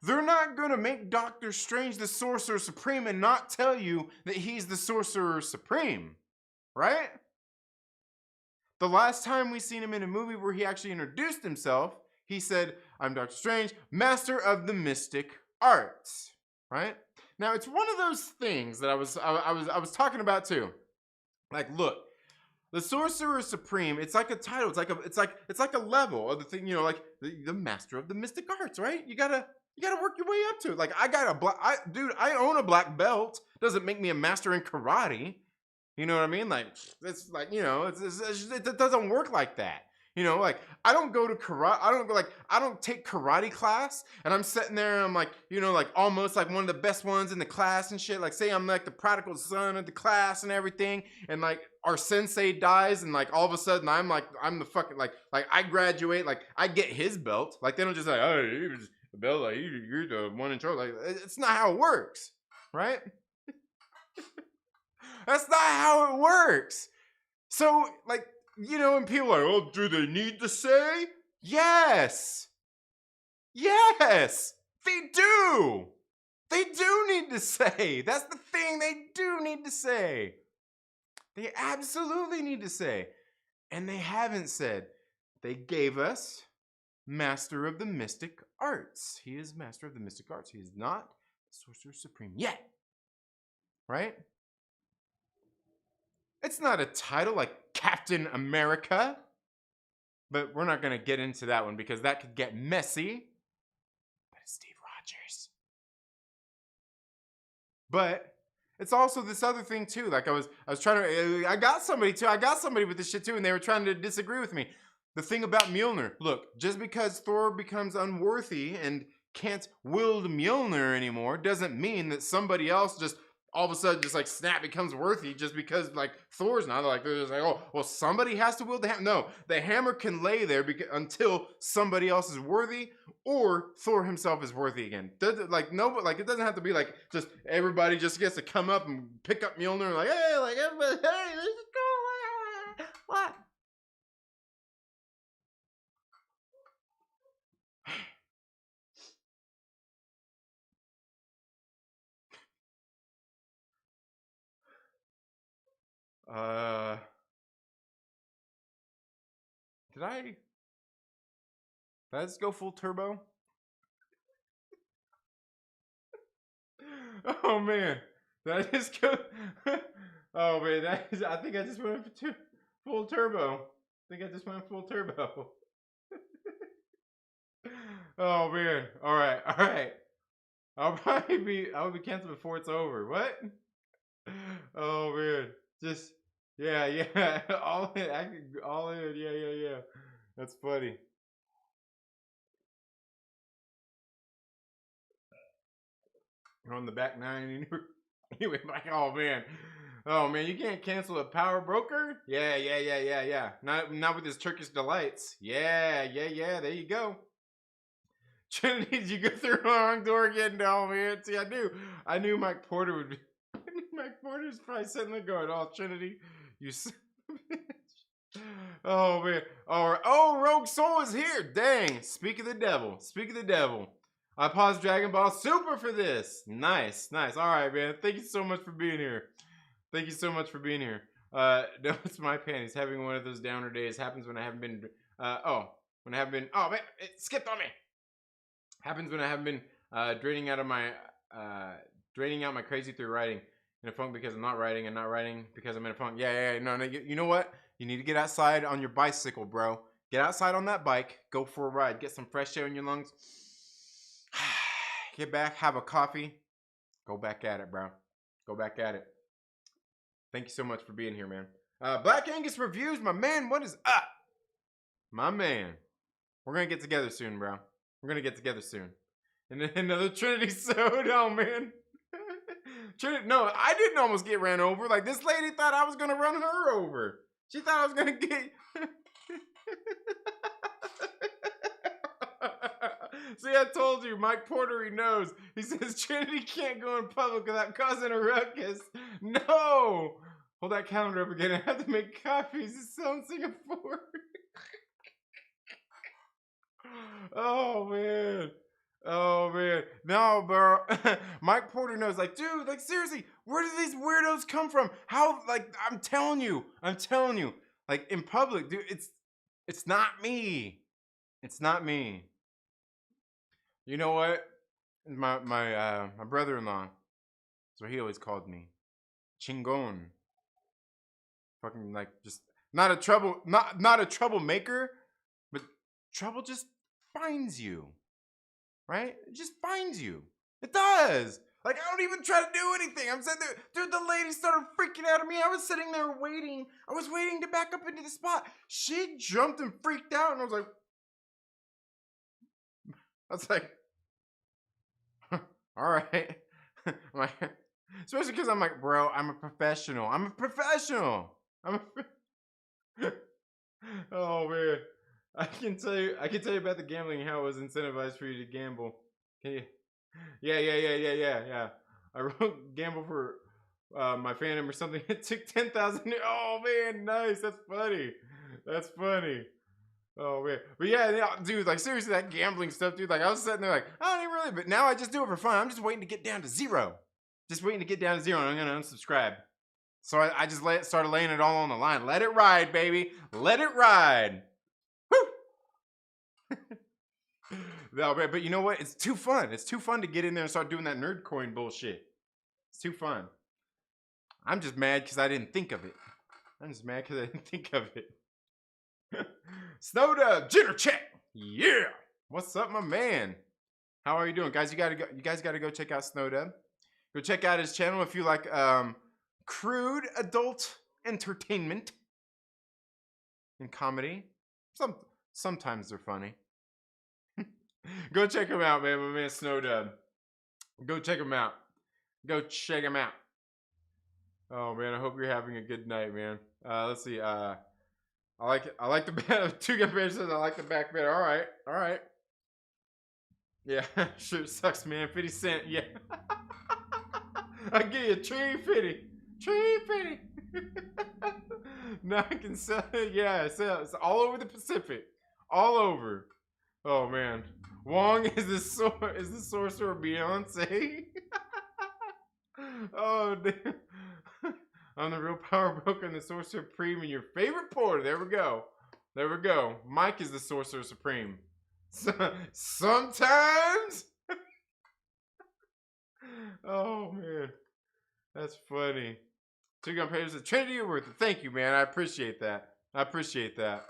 They're not going to make Doctor Strange the Sorcerer Supreme and not tell you that he's the Sorcerer Supreme, right? The last time we seen him in a movie where he actually introduced himself, he said, I'm Doctor Strange, master of the mystic arts, right? Now, it's one of those things that I was talking about too. Like, look, the Sorcerer Supreme, it's like a title, it's like a level of the thing, like the master of the mystic arts, right? You gotta work your way up to it. Like, I own a black belt. Doesn't make me a master in karate. You know what I mean? Like, it's like, it doesn't work like that. Like, I don't go to karate. I don't take karate class and I'm sitting there and I'm like, like almost like one of the best ones in the class and shit. Like, say I'm like the prodigal son of the class and everything. And like our sensei dies and like all of a sudden I'm the fucking, like I graduate, like I get his belt. Like, they don't just like, oh, you're just the belt, like you're the one in charge. Like, it's not how it works, right? That's not how it works. So, like, and people are, oh, do they need to say? Yes. Yes. They do. They do need to say. That's the thing. They do need to say. They absolutely need to say. And they haven't said. They gave us Master of the Mystic Arts. He is Master of the Mystic Arts. He is not Sorcerer Supreme yet. Right? It's not a title like Captain America. But we're not going to get into that one because that could get messy. But it's Steve Rogers. But it's also this other thing too. Like I was trying to, I got somebody with this shit too, and they were trying to disagree with me. The thing about Mjolnir, look, just because Thor becomes unworthy and can't wield Mjolnir anymore doesn't mean that somebody else just all of a sudden just like snap becomes worthy just because like Thor's not. Like they're just like, oh well, somebody has to wield the hammer. No, the hammer can lay there until somebody else is worthy or Thor himself is worthy again. Like no, but like it doesn't have to be like just everybody just gets to come up and pick up Mjolnir like hey, like everybody, hey, let's go. What? Did I just go full turbo? Oh man, did I just go? Oh man, I think I just went full turbo. I think I just went full turbo. Oh man, all right. I'll be canceled before it's over. What? Oh man, just yeah, all in, yeah. That's funny. You're on the back nine. You went like, oh man, you can't cancel a power broker. Yeah. Not with his Turkish delights. Yeah. There you go. Trinity, did you go through the wrong door again? No, man. See, I knew Mike Porter would be. Mike Porter's probably sitting there going, "Oh, Trinity, you son of a bitch." Oh man. All right. Oh, Rogue Soul is here. Dang. Speak of the devil. I paused Dragon Ball Super for this. Nice. All right, man. Thank you so much for being here. No, it's my panties. Having one of those downer days happens when I haven't been. Oh man, it skipped on me. Happens when I haven't been draining out my crazy through writing in a funk because I'm not writing and not writing because I'm in a funk. Yeah. No. You know what? You need to get outside on your bicycle, bro. Get outside on that bike. Go for a ride. Get some fresh air in your lungs. Get back. Have a coffee. Go back at it, bro. Go back at it. Thank you so much for being here, man. Black Angus Reviews, my man. What is up? My man. We're going to get together soon, bro. And then another Trinity Soda, oh man. No, I didn't almost get ran over. Like this lady thought I was gonna run her over. She thought I was gonna get. See, I told you, Mike Porter, he knows. He says Trinity can't go in public without causing a ruckus. No! Hold that calendar up again. I have to make copies to sell in Singapore. Oh man. No, bro. Mike Porter knows. Like, dude, like seriously, where do these weirdos come from? How, like, I'm telling you. Like in public, dude, it's not me. You know what? My brother-in-law. That's what he always called me. Chingon. Fucking like just not a troublemaker, but trouble just finds you. Right? It just finds you. It does. Like, I don't even try to do anything. I'm sitting there. Dude, the lady started freaking out at me. I was sitting there waiting. I was waiting to back up into the spot. She jumped and freaked out, and I was like, all right. Especially because I'm like, bro, I'm a professional. Oh, man. I can tell you about the gambling and how it was incentivized for you to gamble. Can you? Yeah. I wrote gamble for my fandom or something. It took 10,000. Oh man, nice. That's funny. Oh man, but yeah, dude. Like seriously, that gambling stuff, dude. Like I was sitting there, like I don't even really, but now I just do it for fun. I'm just waiting to get down to zero. And I'm gonna unsubscribe. So I just started laying it all on the line. Let it ride, baby. Let it ride. No, but you know what? It's too fun. It's too fun to get in there and start doing that nerd coin bullshit. It's too fun. I'm just mad because I didn't think of it. Snowdub, Jitter check. Yeah. What's up, my man? How are you doing, guys? You guys gotta go check out Snowdub. Go check out his channel if you like crude adult entertainment and comedy. Sometimes they're funny. Go check him out, man. My man Snowdub. Go check him out. Go check him out. Oh man, I hope you're having a good night, man. Let's see. I like the back. Two Gun Bear says I like the back better. All right. Yeah, sure sucks, man. 50 Cent. Yeah. I give you a tree 50. Now I can sell it. Yeah, it's all over the Pacific. All over. Oh man. Wong is the sorcerer Beyonce. Oh damn. I'm the real power broker and the sorcerer supreme and your favorite porter. There we go. Mike is the sorcerer supreme. Sometimes. Oh man. That's funny. Two Gun Papers says, Trinity, you're worth it. Thank you, man. I appreciate that. I appreciate that.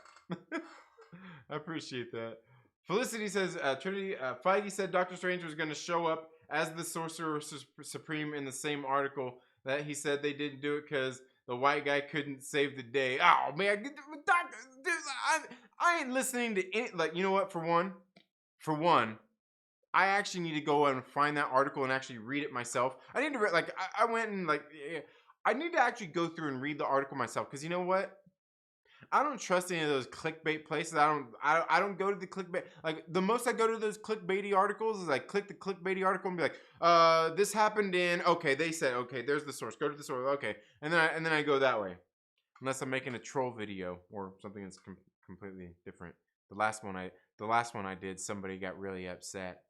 Felicity says, Trinity, Feige said Doctor Strange was going to show up as the Sorcerer Supreme in the same article that he said they didn't do it because the white guy couldn't save the day. Oh, man. I ain't listening to any, like, you know what? For one, I actually need to go and find that article and actually read it myself. I need to like I went and like I need to actually go through and read the article myself because you know what? I don't trust any of those clickbait places. I don't go to the clickbait. Like the most I go to those clickbaity articles is like click the clickbaity article and be like, this happened in they said there's the source. Go to the source. Okay, and then I go that way. Unless I'm making a troll video or something that's completely different. The last one I did, somebody got really upset.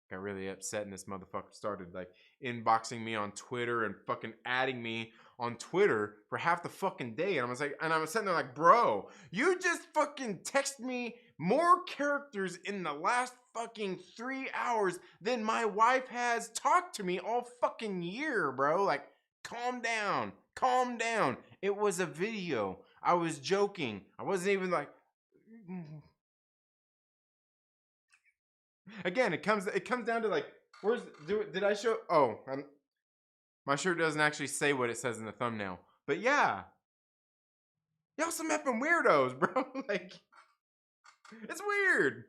And this motherfucker started like inboxing me on Twitter and fucking adding me on Twitter for half the fucking day. And I was sitting there like, bro, you just fucking text me more characters in the last fucking 3 hours than my wife has talked to me all fucking year, bro. Like, calm down. It was a video. I was joking. I wasn't even like... Again, it comes down to like, did I show? Oh, my shirt doesn't actually say what it says in the thumbnail, but yeah, y'all some effing weirdos, bro. Like, it's weird.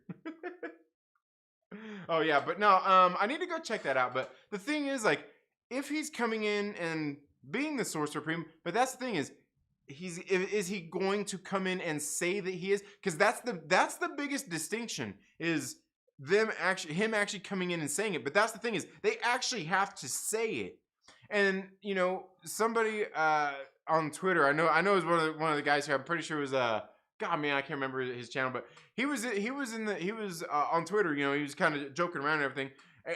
Oh yeah, but no, I need to go check that out. But the thing is, like, if he's coming in and being the Sorcerer Supreme, but that's the thing is he going to come in and say that he is? Because that's the biggest distinction is him actually coming in and saying it. But that's the thing is they actually have to say it. And you know, somebody on Twitter, I know it was one of the guys here. I'm pretty sure it was God, man, I can't remember his channel, but he was on Twitter. You know, he was kind of joking around and everything.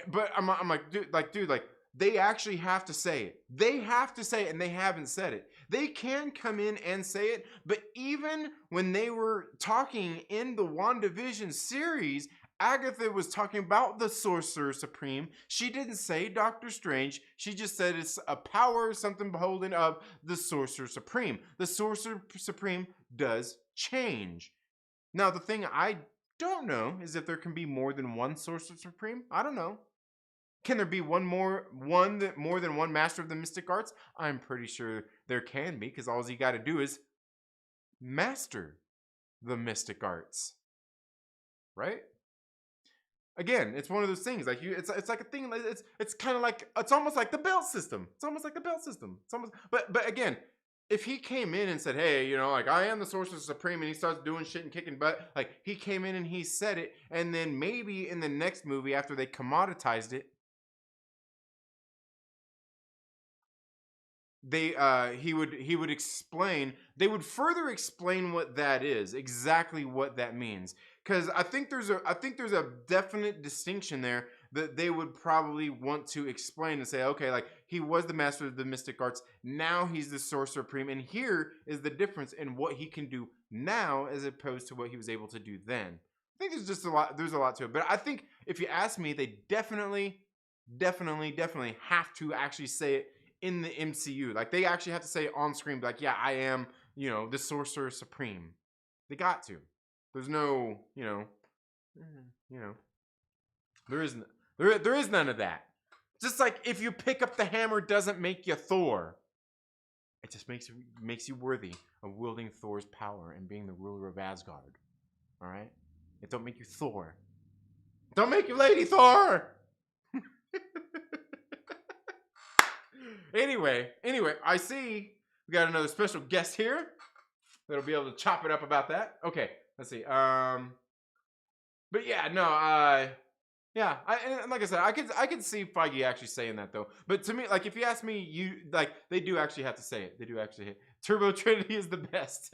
But I'm like, dude, they actually have to say it. They have to say it, and they haven't said it. They can come in and say it, but even when they were talking in the WandaVision series, Agatha was talking about the Sorcerer Supreme. She didn't say Doctor Strange. She just said it's a power, something beholden of the Sorcerer Supreme. The Sorcerer Supreme does change. Now, the thing I don't know is if there can be more than one Sorcerer Supreme. I don't know. Can there be more than one Master of the Mystic Arts? I'm pretty sure there can be, because all you got to do is master the Mystic Arts, right? Again, it's one of those things. Like it's like a thing. It's kind of like it's almost like the belt system. But again, if he came in and said, hey, you know, like I am the Sorcerer Supreme, and he starts doing shit and kicking butt, like he came in and he said it, and then maybe in the next movie after they commoditized it, he would explain. They would further explain what that is, exactly what that means. Because I think there's a definite distinction there that they would probably want to explain and say, okay, like he was the Master of the Mystic Arts, now he's the Sorcerer Supreme, and here is the difference in what he can do now as opposed to what he was able to do then. I think there's just a lot to it. But I think if you ask me, they definitely have to actually say it in the MCU. Like they actually have to say it on screen, like, yeah, I am, you know, the Sorcerer Supreme. They got to. There's no, you know, there isn't. There is none of that. Just like if you pick up the hammer doesn't make you Thor. It just makes you worthy of wielding Thor's power and being the ruler of Asgard. All right? It don't make you Thor. Don't make you Lady Thor. Anyway, I see we got another special guest here that'll be able to chop it up about that. Okay, let's see. But yeah, no, yeah, and like I said, I could see Feige actually saying that though. But to me, like if you ask me, they do actually have to say it. They do actually hit. Turbo Trinity is the best.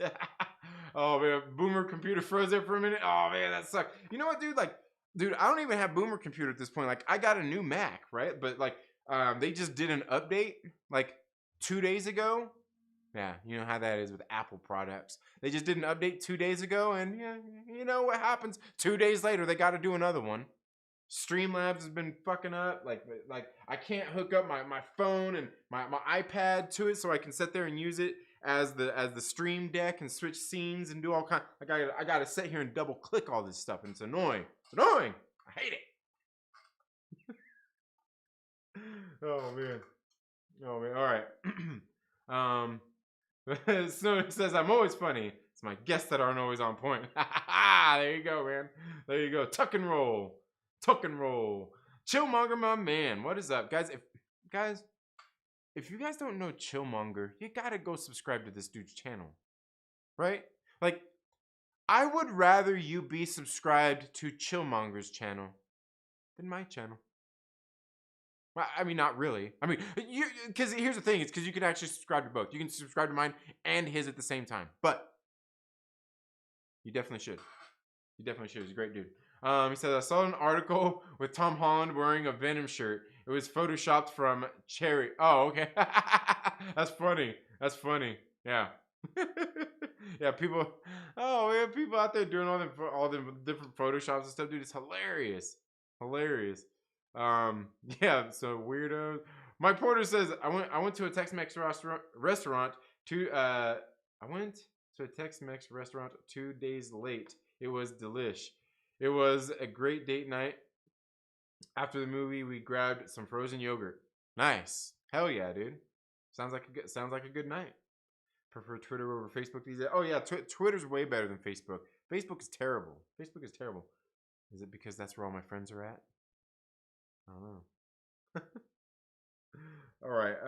Oh man, Boomer computer froze there for a minute. Oh man, that sucked. You know what, dude? Like, dude, I don't even have Boomer computer at this point. Like, I got a new Mac, right? But like, they just did an update like 2 days ago. Yeah, you know how that is with Apple products. They just did an update 2 days ago, and yeah, you know what happens? 2 days later, they got to do another one. Streamlabs has been fucking up. Like I can't hook up my phone and my iPad to it so I can sit there and use it as the stream deck and switch scenes and do all kind. Like I gotta sit here and double click all this stuff, and it's annoying. It's annoying. I hate it. Oh man. Oh man. All right. Snow says I'm always funny. It's my guests that aren't always on point. There you go, man. There you go. Tuck and roll. Tuck and roll. Chillmonger, my man. What is up, guys? If you guys don't know Chillmonger, you gotta go subscribe to this dude's channel, right? Like, I would rather you be subscribed to Chillmonger's channel than my channel. Well, I mean, not really. I mean, because here's the thing: it's because you can actually subscribe to both. You can subscribe to mine and his at the same time. But you definitely should. You definitely should. He's a great dude. He says, I saw an article with Tom Holland wearing a Venom shirt. It was photoshopped from Cherry. Oh, okay. That's funny. That's funny. Yeah. Yeah, people. Oh, we have people out there doing all the different photoshops and stuff, dude. It's hilarious. Hilarious. Yeah. So weirdos. Mike Porter says, I went to a Tex-Mex restaurant I went to a Tex-Mex restaurant 2 days late. It was delish. It was a great date night. After the movie, we grabbed some frozen yogurt. Nice. Hell yeah, dude. Sounds like a good night. Prefer Twitter over Facebook these days. Oh yeah, Twitter's way better than Facebook. Facebook is terrible. Facebook is terrible. Is it because that's where all my friends are at? I don't know. All right.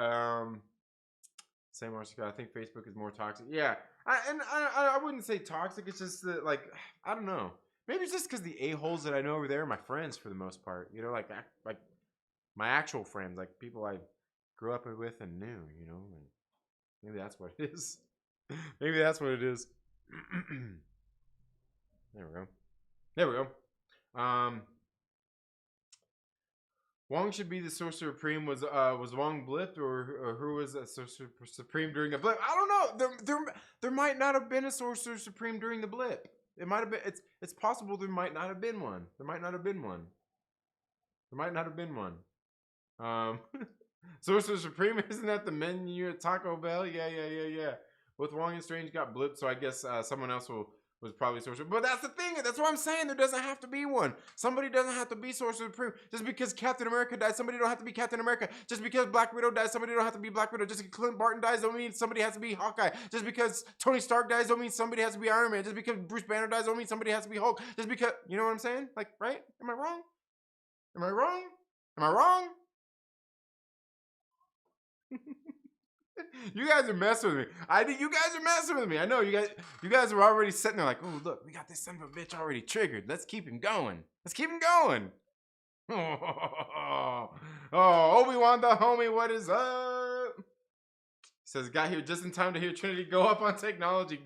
Same article. I think Facebook is more toxic. Yeah. I wouldn't say toxic. It's just that, like, I don't know. Maybe it's just because the a-holes that I know over there are my friends for the most part. You know, like my actual friends, like people I grew up with and knew. You know, and maybe that's what it is. Maybe that's what it is. There we go. There we go. Wong should be the Sorcerer Supreme. Was Wong blipped, or who was a Sorcerer Supreme during the blip? I don't know. There might not have been a Sorcerer Supreme during the blip. It might have been. It's possible there might not have been one. There might not have been one. There might not have been one. Sorcerer Supreme, isn't that the menu at Taco Bell? Yeah. Both Wong and Strange got blipped, so I guess someone else was probably Sorcerer. But that's the thing. That's what I'm saying. There doesn't have to be one. Somebody doesn't have to be Sorcerer Supreme. Just because Captain America died, somebody don't have to be Captain America. Just because Black Widow dies, somebody don't have to be Black Widow. Just because Clint Barton dies, don't mean somebody has to be Hawkeye. Just because Tony Stark dies, don't mean somebody has to be Iron Man. Just because Bruce Banner dies, don't mean somebody has to be Hulk. Just because, you know what I'm saying? Like, right? Am I wrong? Am I wrong? Am I wrong? You guys are messing with me. You guys are messing with me. I know you guys are already sitting there like, oh look, we got this son of a bitch already triggered. Let's keep him going. Let's keep him going. Oh, Obi-Wan the homie, what is up? He says, got here just in time to hear Trinity go up on technology.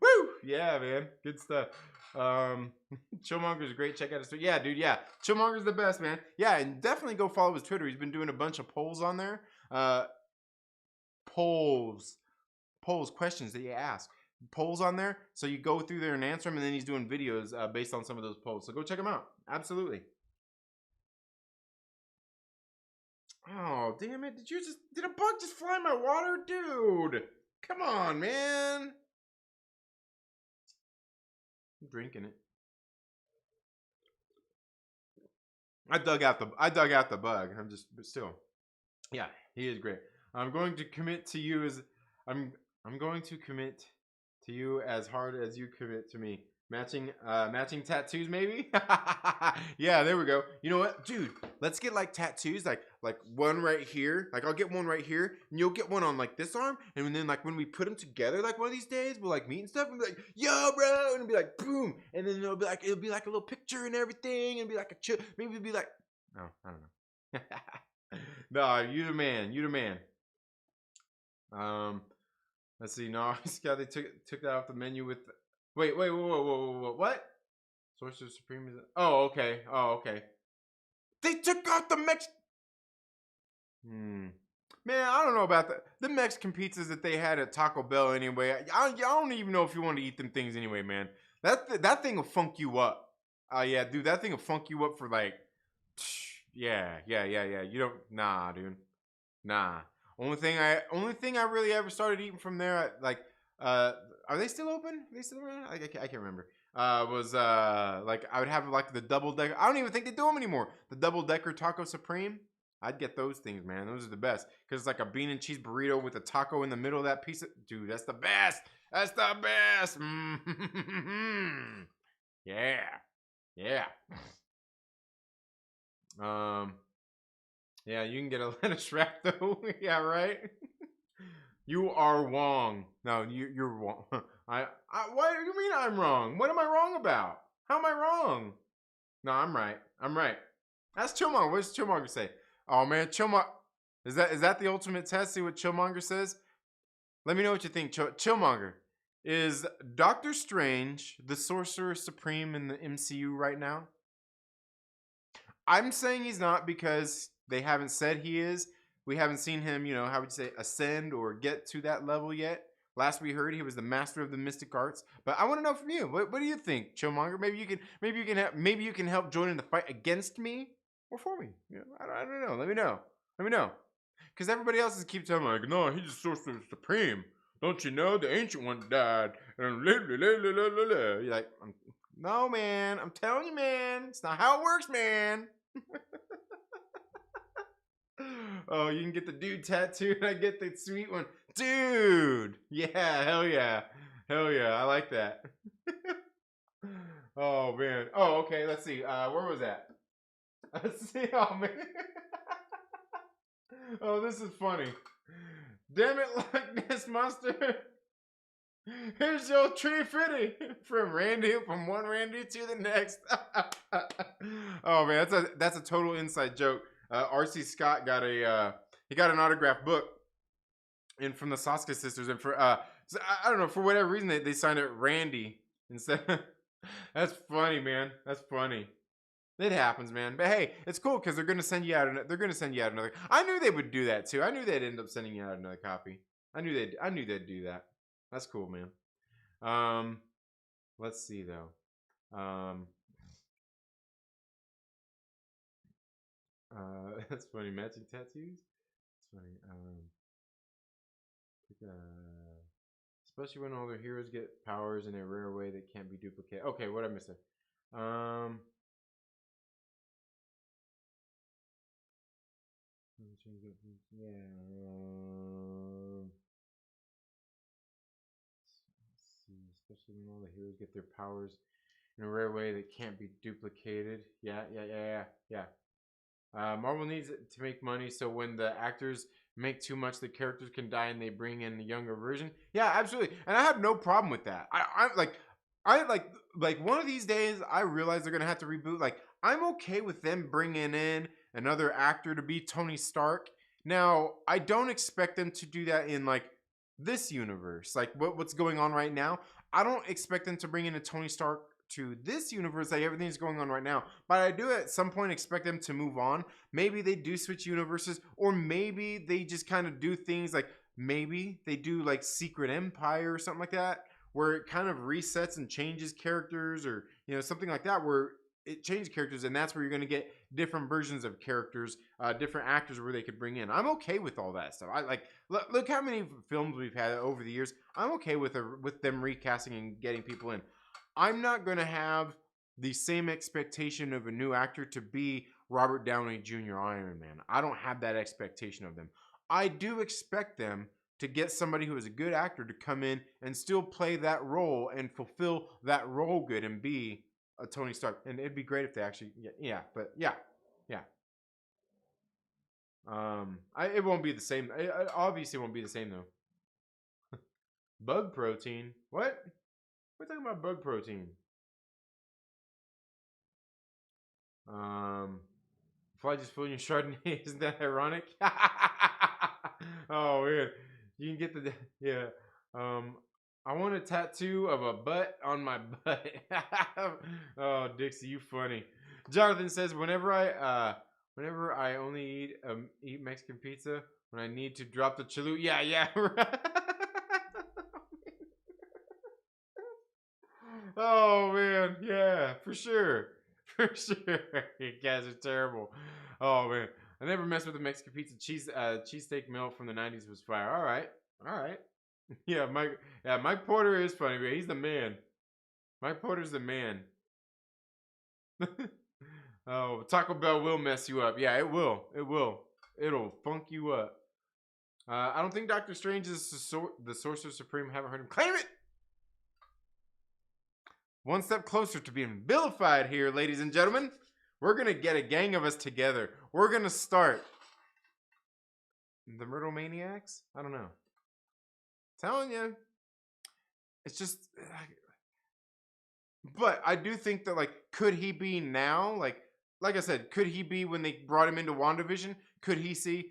Woo! Yeah, man. Good stuff. Chillmonger's great. Check out his Twitter. Yeah, dude. Yeah, Chillmonger's the best, man. Yeah, and definitely go follow his Twitter. He's been doing a bunch of polls on there. Polls, questions that you ask. Polls on there. So you go through there and answer them, and then he's doing videos based on some of those polls. So go check them out. Absolutely. Oh, damn it. Did a bug just fly in my water? Dude. Come on, man. drinking it. I dug out the bug. But still, yeah, he is great. I'm going to commit to you as I'm going to commit to you as hard as you commit to me. Matching tattoos, maybe. Yeah, there we go. You know what, dude? Let's get like tattoos, like one right here. Like I'll get one right here, and you'll get one on like this arm, and then like when we put them together, like one of these days, we'll like meet and stuff, and be like, "Yo, bro," and it'll be like, boom, and then it'll be like a little picture and everything, and be like a chill. Maybe it'll be like, no, I don't know. No, you the man. You the man. Let's see. No, yeah, they took that off the menu with. Wait, whoa, what? Sorcerer Supreme is. Oh, okay. They took out the Mex. Man, I don't know about the Mexican pizzas that they had at Taco Bell anyway. I don't even know if you want to eat them things anyway, man. That thing will funk you up. Yeah, dude, that thing will funk you up for like. Yeah. You don't. Nah, dude. Nah. Only thing I really ever started eating from there, like, are they still open? Are they still around? I can't remember. Was like I would have like the double decker. I don't even think they do them anymore. The double decker taco supreme. I'd get those things, man. Those are the best because it's like a bean and cheese burrito with a taco in the middle of that piece. Dude, that's the best. That's the best. Yeah. Yeah, you can get a lettuce wrap though. Yeah, right. You are wrong. No, you're wrong. What do you mean I'm wrong? What am I wrong about? How am I wrong? No, I'm right. That's Chillmonger. What does Chillmonger say? Oh man, Chillmonger. Is that the ultimate test? See what Chillmonger says? Let me know what you think. Chillmonger. Is Doctor Strange the Sorcerer Supreme in the MCU right now? I'm saying he's not because they haven't said he is. We haven't seen him, how would you say, ascend or get to that level yet. Last we heard, he was the master of the mystic arts. But I want to know from you. What do you think, Chillmonger? Maybe you can help join in the fight against me or for me. I don't know. Let me know. Because everybody else keeps telling me like, no, he's the Sorcerer Supreme. Don't you know the Ancient One died? And you're like, no, man. I'm telling you, man. It's not how it works, man. Oh, you can get the dude tattoo and I get the sweet one. Dude. Yeah, hell yeah. I like that. Oh, man. Oh, okay. Let's see. Where was that? Let's see. Oh, man. Oh, this is funny. Damn it, Loch Ness Monster. Here's your tree fitty from one Randy to the next. Oh man, that's a total inside joke. RC Scott got an autographed book, and from the Valasquez sisters, and for so I don't know, for whatever reason they signed it Randy instead. That's funny, man. That's funny. It happens, man. But hey, it's cool because they're gonna send you out another. I knew they would do that too. I knew they'd end up sending you out another copy. I knew they'd do that. That's cool, man. Let's see though. That's funny. Matching tattoos. It's funny. Especially when all their heroes get powers in a rare way that can't be duplicated. Okay, what I missed there. Yeah. Especially when all the heroes get their powers in a rare way that can't be duplicated. Yeah. Marvel needs it to make money, so when the actors make too much, the characters can die, and they bring in the younger version. Yeah, absolutely, and I have no problem with that. I like one of these days. I realize they're gonna have to reboot. Like, I'm okay with them bringing in another actor to be Tony Stark. Now, I don't expect them to do that in like this universe, like what's going on right now. I don't expect them to bring in a Tony Stark to this universe, like everything's going on right now. But I do at some point expect them to move on. Maybe they do switch universes, or maybe they just kind of do things like maybe they do like Secret Empire or something like that, where it kind of resets and changes characters, or something like that, where it changes characters, and that's where you're going to get different versions of characters, different actors where they could bring in. I'm okay with all that stuff. I like look how many films we've had over the years. I'm okay with them recasting and getting people in. I'm not going to have the same expectation of a new actor to be Robert Downey Jr. Iron Man. I don't have that expectation of them. I do expect them to get somebody who is a good actor to come in and still play that role and fulfill that role good and be a Tony Stark. And it'd be great if they actually, yeah. It won't be the same. It obviously won't be the same though. Bug protein? What? We're talking about bug protein. Fly just filled your Chardonnay. Isn't that ironic? Oh man, you can get the yeah. I want a tattoo of a butt on my butt. Oh, Dixie, you funny. Jonathan says whenever I only eat Mexican pizza when I need to drop the chalupa. Yeah. Oh man, yeah, for sure. For sure. You guys are terrible. Oh man. I never messed with the Mexican pizza. Cheesesteak meal from the 90s was fire. Alright. Yeah, Mike Porter is funny, but he's the man. Mike Porter's the man. Oh, Taco Bell will mess you up. Yeah, it will. It'll funk you up. I don't think Doctor Strange is the Sorcerer Supreme. Haven't heard him claim it. One step closer to being vilified here, ladies and gentlemen. We're going to get a gang of us together. We're going to start the Myrtle Maniacs? I don't know. Telling you. It's just... But I do think that, like, could he be now? Like I said, could he be when they brought him into WandaVision? Could he say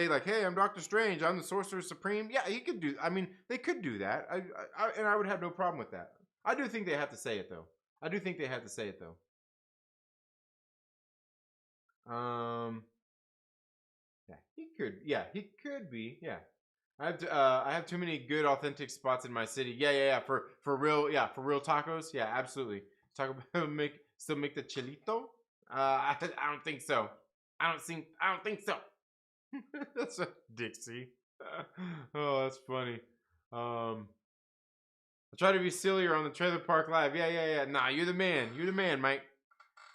like, hey, I'm Doctor Strange. I'm the Sorcerer Supreme. Yeah, he could do... I mean, they could do that. And I would have no problem with that. I do think they have to say it, though. Yeah, he could. Yeah, he could be. Yeah, I have too many good authentic spots in my city. Yeah. For real. Yeah, for real tacos. Yeah, absolutely. Taco Bell still make the chilito. I don't think so. I don't think so. That's a Dixie. Oh, that's funny. I try to be sillier on the Trailer Park Live. Yeah. Nah, you're the man, Mike.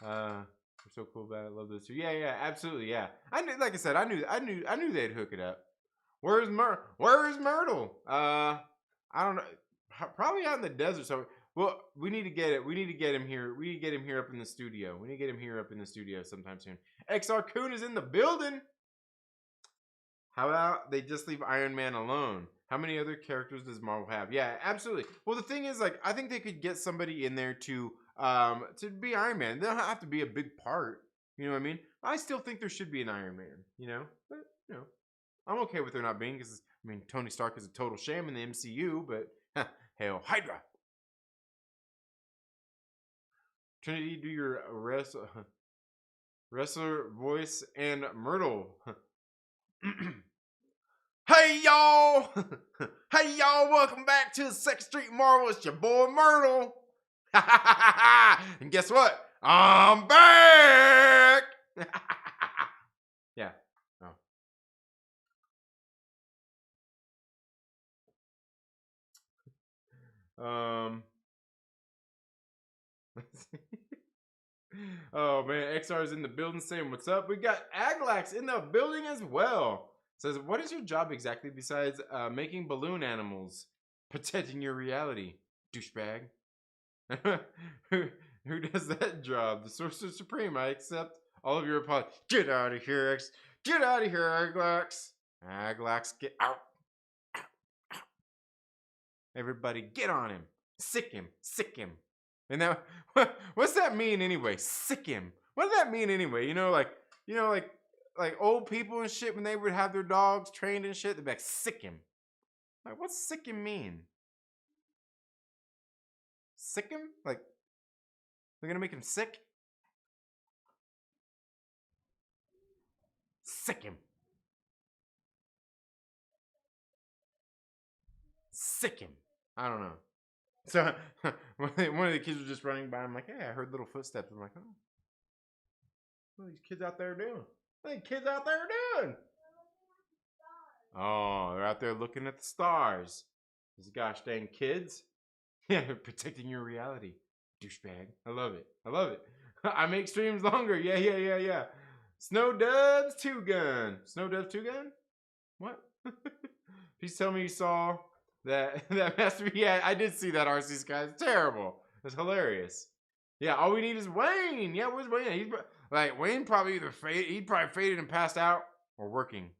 You're so cool about it. I love this too. Yeah, absolutely. Yeah, I knew. Like I said, I knew they'd hook it up. Where's Myrtle? I don't know. Probably out in the desert. So, well, we need to get it. We need to get him here. We need to get him here up in the studio. We need to get him here up in the studio sometime soon. XR Coon is in the building. How about they just leave Iron Man alone? How many other characters does Marvel have? Yeah, absolutely. Well, the thing is, like, I think they could get somebody in there to be Iron Man. They don't have to be a big part. You know what I mean? I still think there should be an Iron Man. You know, but you know, I'm okay with there not being because I mean Tony Stark is a total sham in the MCU. But hail Hydra. Trinity, do your wrestler voice and Myrtle. Hey y'all! Hey y'all, welcome back to the 2nd Street Marvel. It's your boy Myrtle. And guess what? I'm back! Yeah. Oh man, XR is in the building saying what's up. We got Aglax in the building as well. Says, what is your job exactly besides making balloon animals? Protecting your reality, douchebag. Who does that job? The Sorcerer Supreme. I accept all of your apologies. Get out of here, Get out of here, Aglax. Aglax, get out. Everybody, get on him. Sick him. And now, what's that mean anyway? Sick him. What does that mean anyway? Like old people and shit when they would have their dogs trained and shit, they'd be like, sick him. Like, what's sick him mean? Sick him? Like, they're gonna make him sick? Sick him. Sick him. I don't know. So, one of the kids was just running by. I'm like, hey, I heard little footsteps. I'm like, oh. What are these kids out there doing? Oh, they're out there looking at the stars. These gosh dang kids. Yeah, protecting your reality. douchebag. I love it. I love it. I make streams longer. Yeah. Snow Dubs 2 Gun. Snow Dubs 2 Gun? What? Please tell me you saw that Master. Yeah, I did see that RC Sky. It's terrible. It's hilarious. Yeah, all we need is Wayne. Yeah, where's Wayne? He's like Wayne probably either he probably faded and passed out or working.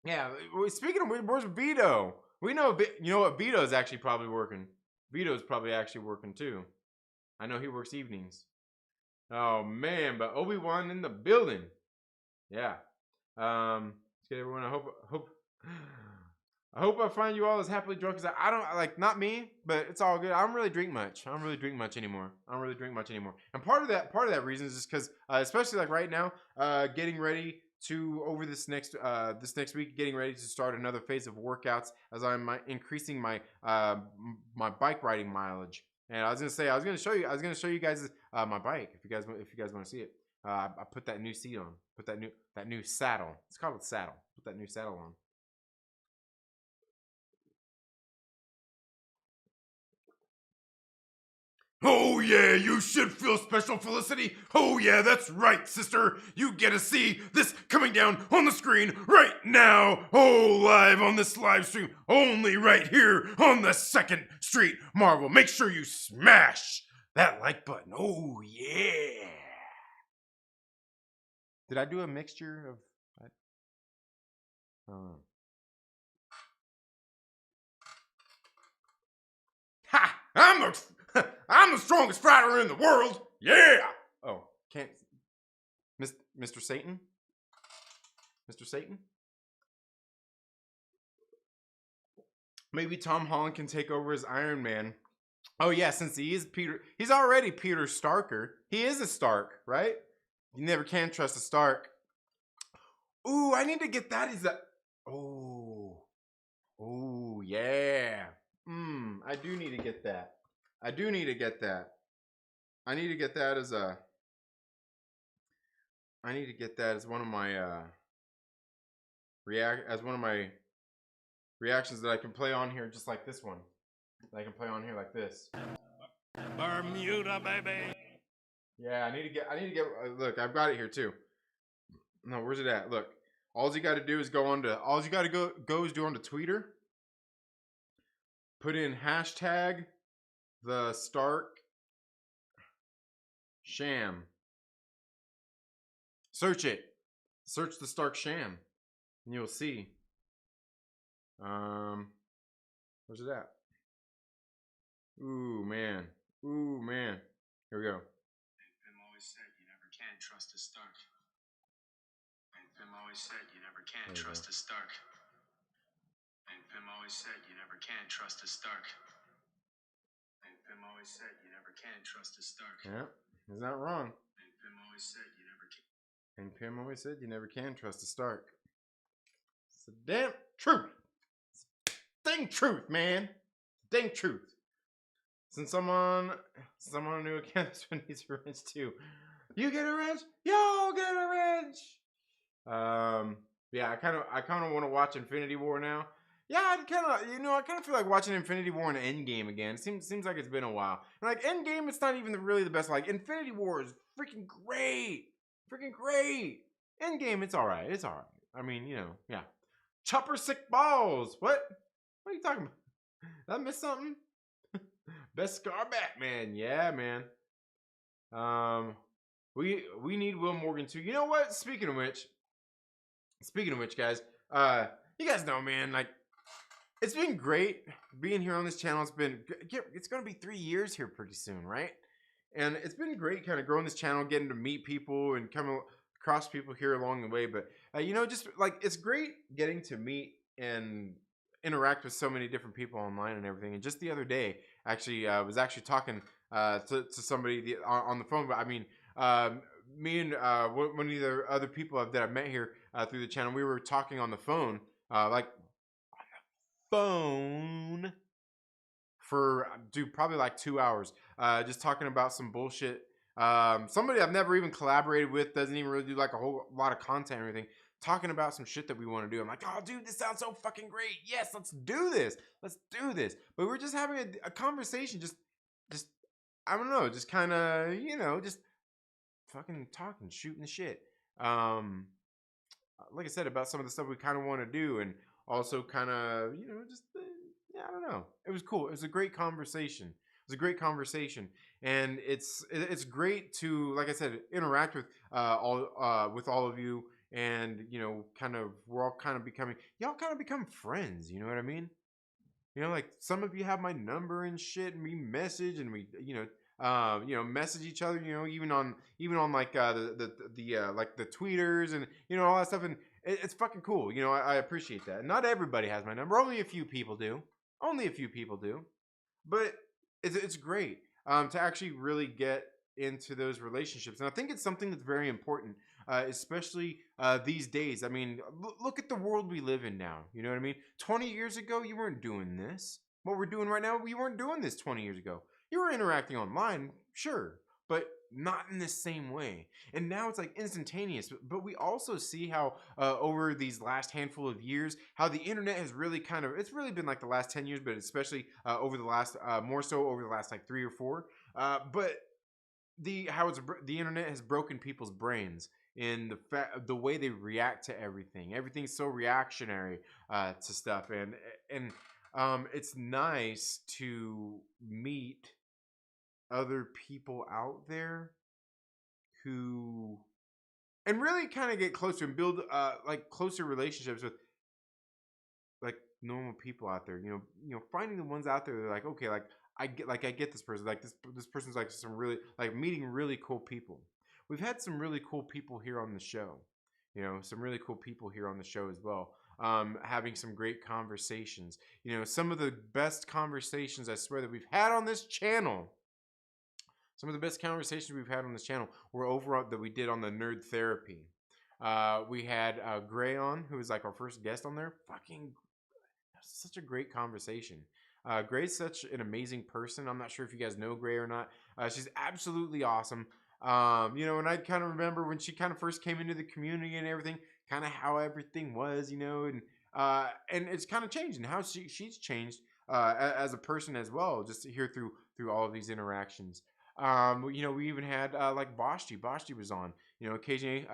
Yeah, speaking of where's Veedo? We know you know what, Veedo is actually probably working. Veeto's probably actually working too. I know he works evenings. Oh man, but Obi-Juan in the building. Yeah. Let's get everyone. I hope I find you all as happily drunk as I don't like. Not me, but it's all good. I don't really drink much. Anymore. And part of that reason is just because, especially like right now, getting ready to over this next week, getting ready to start another phase of workouts as I'm increasing my my bike riding mileage. And I was gonna show you guys my bike if you guys want to see it. I put that new seat on. Put that new saddle. It's called a saddle. Put that new saddle on. Oh yeah, you should feel special, Felicity. Oh yeah, that's right, sister. You get to see this coming down on the screen right now. Oh, live on this live stream, only right here on the 2nd Street Marvel. Make sure you smash that like button. Oh yeah. Did I do a mixture of? Ha! I'm the strongest fighter in the world. Yeah. Oh, can't. Mr. Satan? Mr. Satan? Maybe Tom Holland can take over as Iron Man. Oh yeah, since he is Peter, he's already Peter Starker. He is a Stark, right? You never can trust a Stark. Ooh, I need to get that. Is that? Oh yeah. I do need to get that. I need to get that as a. I need to get that as one of my reactions that I can play on here, just like this one. That I can play on here like this. Bermuda, baby. Yeah, I need to get. Look, I've got it here too. No, where's it at? Look, all you got to do is go on to. All you got to go is do on to Twitter. Put in hashtag the Stark Sham. Search it. Search the Stark Sham, and you'll see. Where's it at? Ooh man. Here we go. Pim always said you never can trust a Stark. And Pim always said you never can trust a Stark. And Pim always said you never can trust a Stark. And Pim always said you never can trust a Stark. Yeah, he's not wrong. And Pim always said you never can. And Pim always said you never can trust a Stark. It's the damn truth. It's the dang truth, man. Dang truth. Since someone new account, this one needs a wrench too. You get a wrench? Y'all get a wrench. Yeah, I kind of want to watch Infinity War now. Yeah, I kind of feel like watching Infinity War and Endgame again. Seems like it's been a while. And like Endgame, it's not even really the best. Like Infinity War is freaking great. Endgame, it's all right. I mean, yeah. Chopper sick balls. What are you talking about? Did I miss something? Beskar Batman. Yeah, man. We need Will Morgan too. You know what? Speaking of which, guys, you guys know, man, like it's been great being here on this channel. It's going to be 3 years here pretty soon, right? And it's been great kind of growing this channel, getting to meet people and coming across people here along the way. But, just like it's great getting to meet and interact with so many different people online and everything. And just the other day, actually, was actually talking to somebody on the phone. But I mean, me and one of the other people that I've met here through the channel, we were talking on the phone, for probably like 2 hours, just talking about some bullshit. Somebody I've never even collaborated with, doesn't even really do like a whole lot of content or anything, talking about some shit that we want to do. I'm like, oh dude, this sounds so fucking great. Yes, let's do this. But we're just having a conversation, just I don't know, just kind of, just fucking talking, shooting the shit. Um, like I said, about some of the stuff we kind of want to do, and also kind of, just yeah, I don't know. It was cool. It was a great conversation. It was a great conversation, and it's great to, like I said, interact with all of you, and kind of we're all kind of becoming y'all kind of become friends. You know what I mean? Like some of you have my number and shit, and we message and we, message each other. Even on like the like the tweeters and all that stuff, and it's fucking cool. I appreciate that. Not everybody has my number. Only a few people do. Only a few people do. But it's great to actually really get into those relationships, and I think it's something that's very important, especially these days. I mean, look at the world we live in now. You know what I mean? 20 years ago, you weren't doing this. What we're doing right now, we weren't doing this 20 years ago. You were interacting online, sure, but not in the same way. And now it's like instantaneous. But we also see how over these last handful of years, how the internet has really it's really been like the last 10 years, but especially over the last, more so over the last like 3 or 4. But the internet has broken people's brains in the way they react to everything. Everything's so reactionary to stuff, and it's nice to meet other people out there who and really kind of get closer and build like closer relationships with like normal people out there. Finding the ones out there that are like, okay, I get this person. Like this person's like some really like meeting really cool people. We've had some really cool people here on the show. Some really cool people here on the show as well. Having some great conversations. Some of the best conversations I swear that we've had on this channel. Some of the best conversations we've had on this channel were that we did on the Nerd Therapy. We had Gray on, who was like our first guest on there. Fucking such a great conversation. Gray's such an amazing person. I'm not sure if you guys know Gray or not. She's absolutely awesome. And I kind of remember when she kind of first came into the community and everything, kind of how everything was, and it's kind of changed and how she's changed as a person as well, just to hear through all of these interactions. We even had like Bashti. Bashti was on. Occasionally,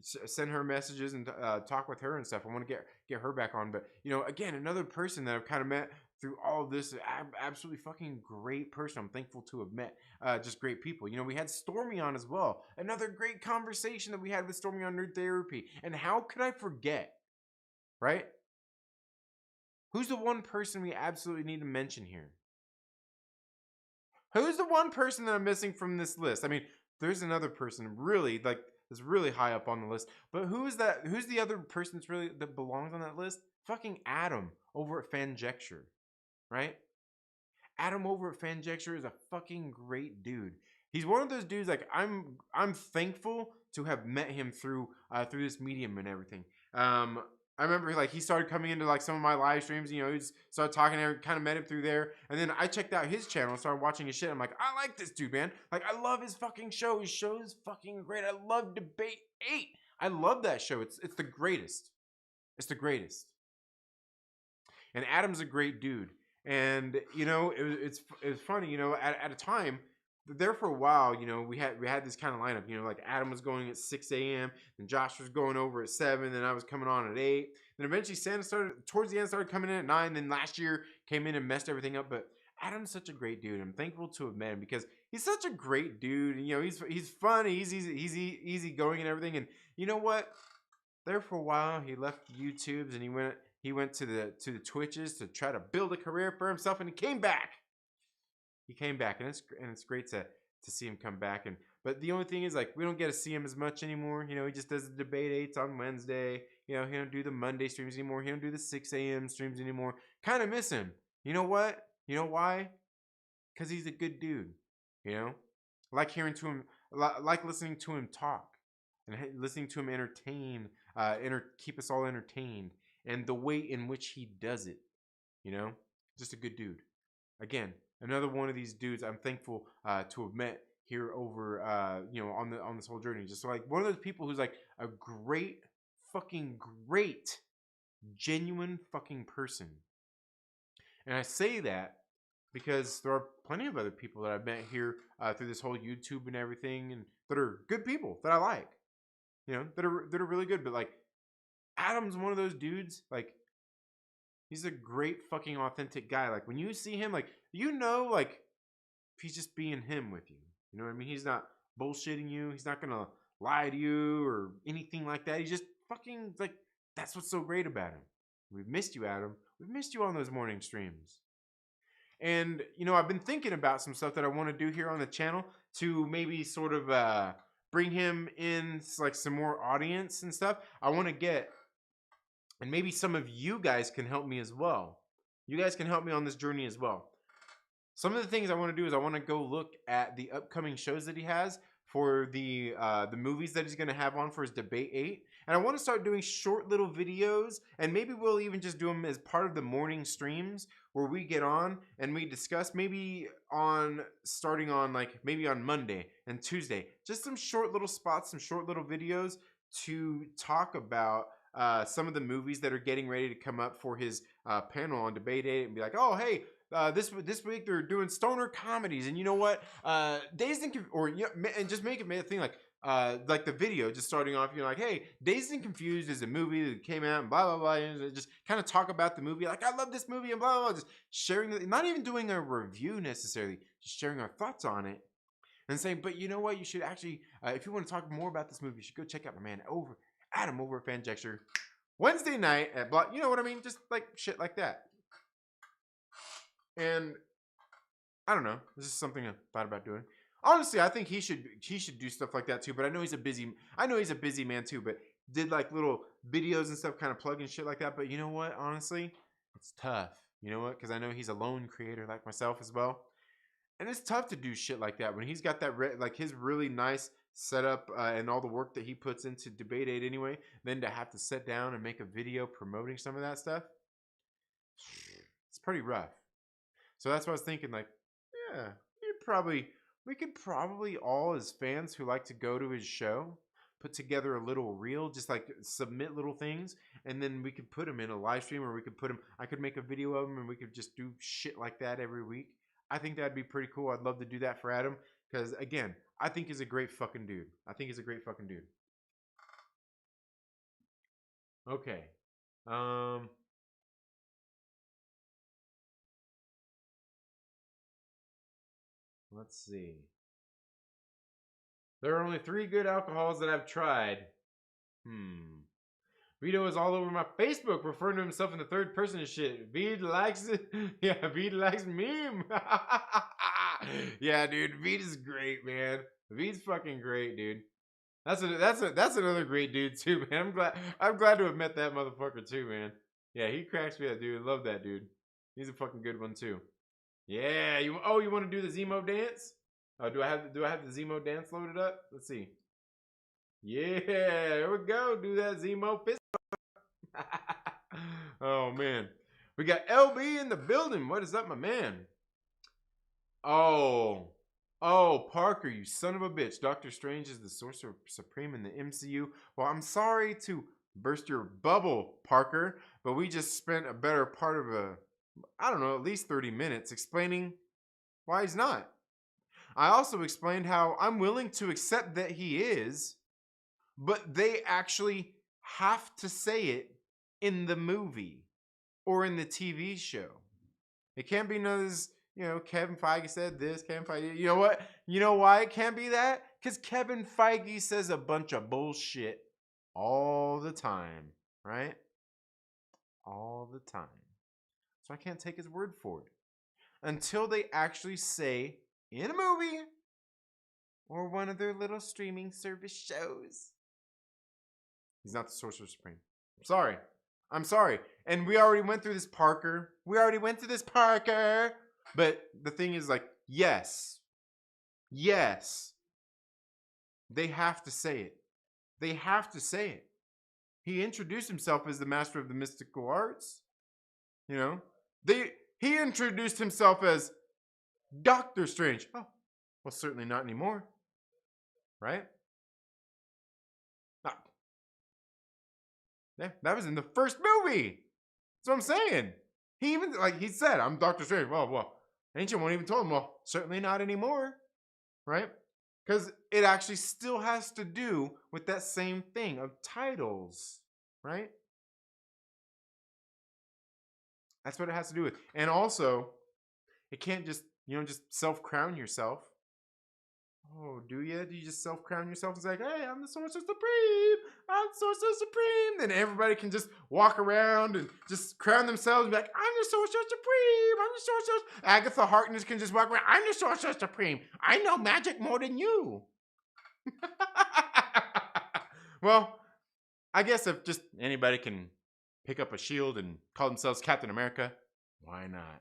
send her messages and talk with her and stuff. I want to get her back on. But again, another person that I've kind of met through all of this, absolutely fucking great person. I'm thankful to have met just great people. We had Stormy on as well. Another great conversation that we had with Stormy on Nerd Therapy. And how could I forget? Right? Who's the one person we absolutely need to mention here? Who's the one person that I'm missing from this list? I mean, there's another person really like that's really high up on the list, but who's that? Who's the other person that belongs on that list? Fucking Adam over at Fanjecture, right? Adam over at Fanjecture is a fucking great dude. He's one of those dudes like I'm thankful to have met him through this medium and everything. I remember like he started coming into like some of my live streams. He just started talking and kind of met him through there. And then I checked out his channel and started watching his shit. I'm like, I like this dude, man. Like I love his fucking show. His show is fucking great. I love Debate 8. I love that show. It's the greatest. It's the greatest. And Adam's a great dude. And it's funny. At a time. There for a while, we had this kind of lineup. Like Adam was going at 6 a.m. and Josh was going over at 7. Then I was coming on at 8. Then eventually Santa towards the end started coming in at 9. Then last year came in and messed everything up. But Adam's such a great dude. I'm thankful to have met him because he's such a great dude. And, he's fun. He's easy going and everything. And you know what? There for a while, he left YouTube's and he went to the Twitches to try to build a career for himself, and he came back. He came back, and it's great to see him come back. But the only thing is, like, we don't get to see him as much anymore. He just does the Debate 8s on Wednesday. He don't do the Monday streams anymore. He don't do the 6 a.m. streams anymore. Kind of miss him. You know what? You know why? Because he's a good dude. Like hearing to him, like listening to him talk, and listening to him entertain, keep us all entertained, and the way in which he does it. Just a good dude. Again, another one of these dudes I'm thankful to have met here over on this whole journey. Just like one of those people who's like a great genuine fucking person. And I say that because there are plenty of other people that I've met here through this whole YouTube and everything, and that are good people that I like, you know, that are really good. But like Adam's one of those dudes, like he's a great fucking authentic guy. Like when you see him, like you know, like if he's just being him with you. You know what I mean? He's not bullshitting you. He's not gonna lie to you or anything like that. He's just fucking like that's what's so great about him. We've missed you, Adam. We've missed you on those morning streams. And you know, I've been thinking about some stuff that I want to do here on the channel to maybe sort of bring him in like some more audience and stuff. I want to get, and maybe some of you guys can help me as well. You guys can help me on this journey as well. Some of the things I want to do is I want to go look at the upcoming shows that he has for the movies that he's going to have on for his Debate 8. And I want to start doing short little videos, and maybe we'll even just do them as part of the morning streams where we get on and we discuss, maybe on starting on like maybe on Monday and Tuesday, just some short little spots, some short little videos to talk about some of the movies that are getting ready to come up for his panel on Debate 8, and be like, oh, hey, this week they're doing stoner comedies, and you know what? Dazed and or you know, and just make it a thing like the video just starting off. You're like, hey, Dazed and Confused is a movie that came out, and blah blah blah, and just kind of talk about the movie. Like, I love this movie, and blah blah blah. Just sharing, not even doing a review necessarily, just sharing our thoughts on it, and saying, but you know what? You should actually, if you want to talk more about this movie, you should go check out my man Adam over at Fanjecture Wednesday night at Block. You know what I mean? Just like shit like that. And I don't know. This is something I thought about doing. Honestly, I think he should do stuff like that too. But I know he's a busy man too. But did like little videos and stuff, kind of plugging shit like that. But you know what? Honestly, it's tough. You know what? Because I know he's a lone creator like myself as well, and it's tough to do shit like that when he's got that like his really nice setup and all the work that he puts into Debate 8 anyway. Then to have to sit down and make a video promoting some of that stuff, it's pretty rough. So that's what I was thinking, like, yeah, we could probably all as fans who like to go to his show, put together a little reel, just like submit little things, and then we could put him in a live stream, or we could put him, I could make a video of him, and we could just do shit like that every week. I think that'd be pretty cool. I'd love to do that for Adam, because again, I think he's a great fucking dude. Okay. Let's see. There are only 3 good alcohols that I've tried. Veedo is all over my Facebook, referring to himself in the third person and shit. Veed likes it. Yeah, Veed likes meme. Yeah, dude, Veed is great, man. Veed's fucking great, dude. That's another great dude too, man. I'm glad to have met that motherfucker too, man. Yeah, he cracks me up, dude. Love that dude. He's a fucking good one too. Yeah, you want to do the Zemo dance? Do I have the Zemo dance loaded up? Let's see. Yeah, there we go. Do that Zemo fist. Oh man, we got LB in the building. What is up, my man? Oh, Parker, you son of a bitch. Doctor Strange is the Sorcerer Supreme in the MCU. Well, I'm sorry to burst your bubble, Parker, but we just spent a better part of I don't know, at least 30 minutes explaining why he's not. I also explained how I'm willing to accept that he is, but they actually have to say it in the movie or in the TV show. It can't be none of this, you know, Kevin Feige said this, Kevin Feige. You know what? You know why it can't be that? Because Kevin Feige says a bunch of bullshit all the time, right? All the time. So I can't take his word for it until they actually say in a movie or one of their little streaming service shows, he's not the Sorcerer Supreme. I'm sorry. And we already went through this, Parker. But the thing is, like, yes, they have to say it. He introduced himself as the master of the mystical arts. You know, he introduced himself as Doctor Strange. Oh, well, certainly not anymore, right? Yeah, that was in the first movie. That's what I'm saying. He even, like, he said, I'm Doctor Strange, blah, blah. Ancient won't even tell him, well, certainly not anymore, right? Because it actually still has to do with that same thing of titles, right? That's what it has to do with. And also, it can't just, just self-crown yourself. Oh, do you? Do you just self-crown yourself and say, hey, I'm the Sorcerer Supreme. I'm Sorcerer Supreme. Then everybody can just walk around and just crown themselves and be like, I'm the Sorcerer Supreme. I'm the Sorcerer. Agatha Harkness can just walk around. I'm the Sorcerer Supreme. I know magic more than you. Well, I guess if just anybody can pick up a shield and call themselves Captain America, why not?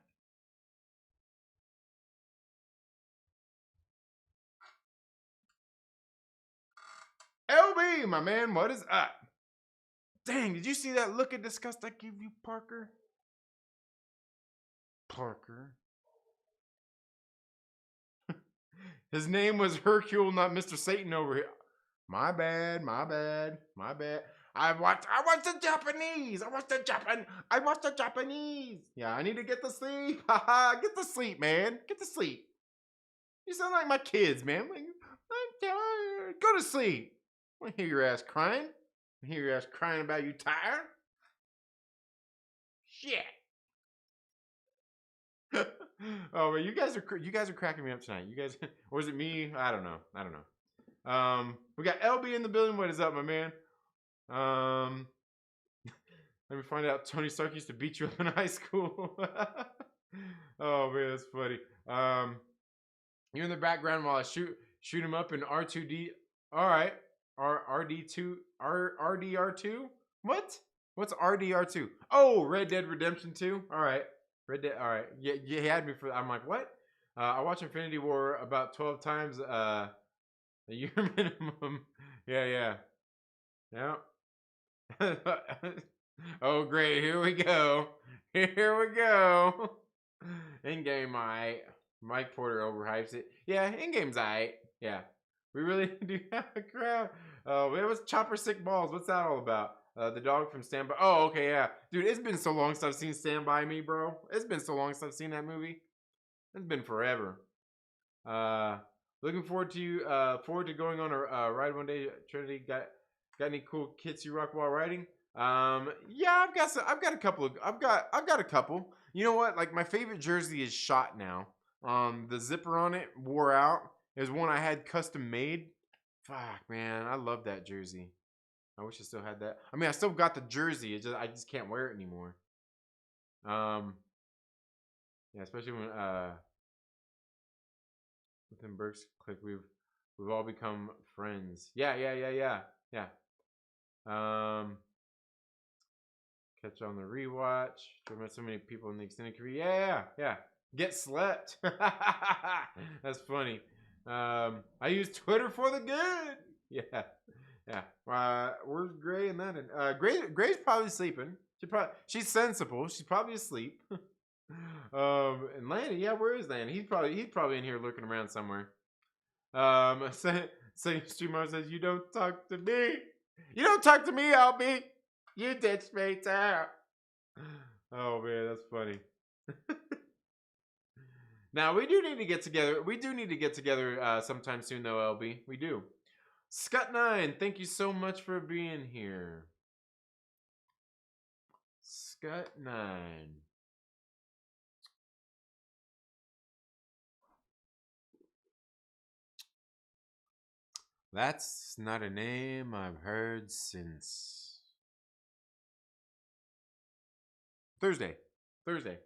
LB, my man, what is up? Dang, did you see that look of disgust I give you, Parker? Parker. His name was Hercule, not Mr. Satan over here. My bad, my bad, my bad. I watched the Japanese. I watched the Japanese. Yeah, I need to get to sleep. Haha, get to sleep, man. Get to sleep. You sound like my kids, man. Like, I'm tired. Go to sleep. I want to hear your ass crying. I hear your ass crying about you tired. Shit. Oh man, you guys are cracking me up tonight. You guys, or is it me? I don't know. We got LB in the building. What is up, my man? Let me find out. Tony Stark used to beat you up in high school. Oh man, that's funny. You're in the background while I shoot him up in R2D. All right, RD2, RDR2. What? What's RDR2? Oh, Red Dead Redemption 2. All right. Red Dead. All right. Yeah, you had me for. I'm like, what? I watch Infinity War about 12 times a year minimum. Yeah. Oh, great. Here we go. In-game, Mike Porter overhypes it. Yeah, in-game's aight. Yeah. We really do have a crowd. Oh, it was Chopper Sick Balls. What's that all about? The dog from Stand By. Oh, okay, yeah. Dude, it's been so long since I've seen Stand By Me, bro. It's been so long since I've seen that movie. It's been forever. Looking forward to going on a ride one day. Trinity, got any cool kits you rock while riding? Yeah, I've got a couple. You know what? Like my favorite jersey is shot now. The zipper on it wore out. It was one I had custom made. Fuck, man, I love that jersey. I wish I still had that. I mean, I still got the jersey. I just can't wear it anymore. Yeah, especially when within Burke's clique, we've all become friends. Yeah. Catch on the rewatch. Met so many people in the extended career. Yeah. Get slept. That's funny. I use Twitter for the good. Yeah. Where's Gray and that? Gray's probably sleeping. She's sensible. She's probably asleep. And Lanny, yeah, where is Lanny? He's probably in here lurking around somewhere. Streamer says, "You don't talk to me. You don't talk to me, LB. You ditched me too." Oh man, that's funny. Now we do need to get together. Sometime soon, though, LB. We do. Scott9, thank you so much for being here. Scott9. That's not a name I've heard since Thursday. It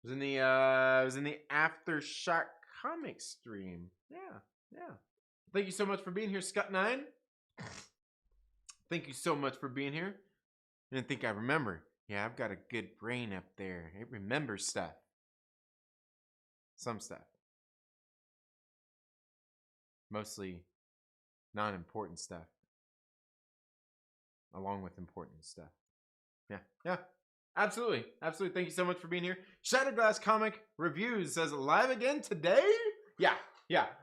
was in the Aftershock comic stream. Yeah. Thank you so much for being here, Scott9. Thank you so much for being here. I didn't think I remember. Yeah, I've got a good brain up there. It remembers stuff. Some stuff. Mostly non-important stuff. Along with important stuff. Yeah. Absolutely. Thank you so much for being here. Shatterglass Comic Reviews says live again today? Yeah.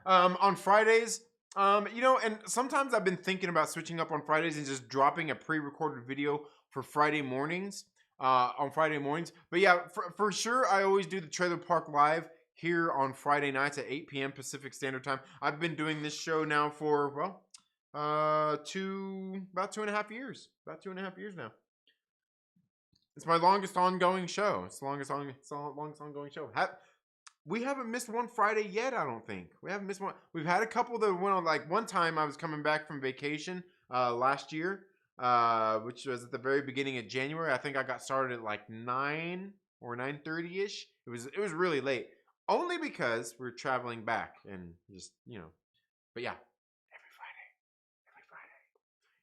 On Fridays. And sometimes I've been thinking about switching up on Fridays and just dropping a pre-recorded video for Friday mornings. on Friday mornings. But yeah, for sure, I always do the Trailer Park Live here on Friday nights at 8 p.m. Pacific Standard Time. I've been doing this show now for, well, about 2.5 years. About 2.5 years now. It's my longest ongoing show. It's the longest ongoing show. We haven't missed one Friday yet, I don't think. We haven't missed one. We've had a couple that went on, like one time I was coming back from vacation last year, which was at the very beginning of January. I think I got started at like 9 or 9:30ish. It was really late. Only because we were traveling back and just, But yeah, every Friday.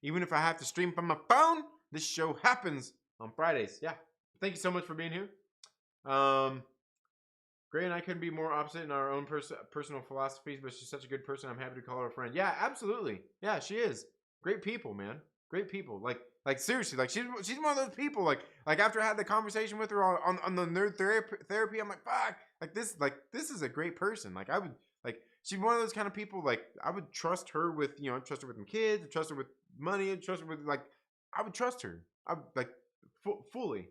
Even if I have to stream from my phone, this show happens on Fridays. Yeah. Thank you so much for being here. Gray and I couldn't be more opposite in our own personal philosophies, but she's such a good person. I'm happy to call her a friend. Yeah, absolutely. Yeah, she is. Great people, man. Great people. Like seriously, like she's one of those people. Like after I had the conversation with her on the nerd therapy, I'm like, fuck. Like this is a great person. Like I would she's one of those kind of people. Like I would trust her with trust her with my kids, trust her with money, trust her with I would trust her. I like fully.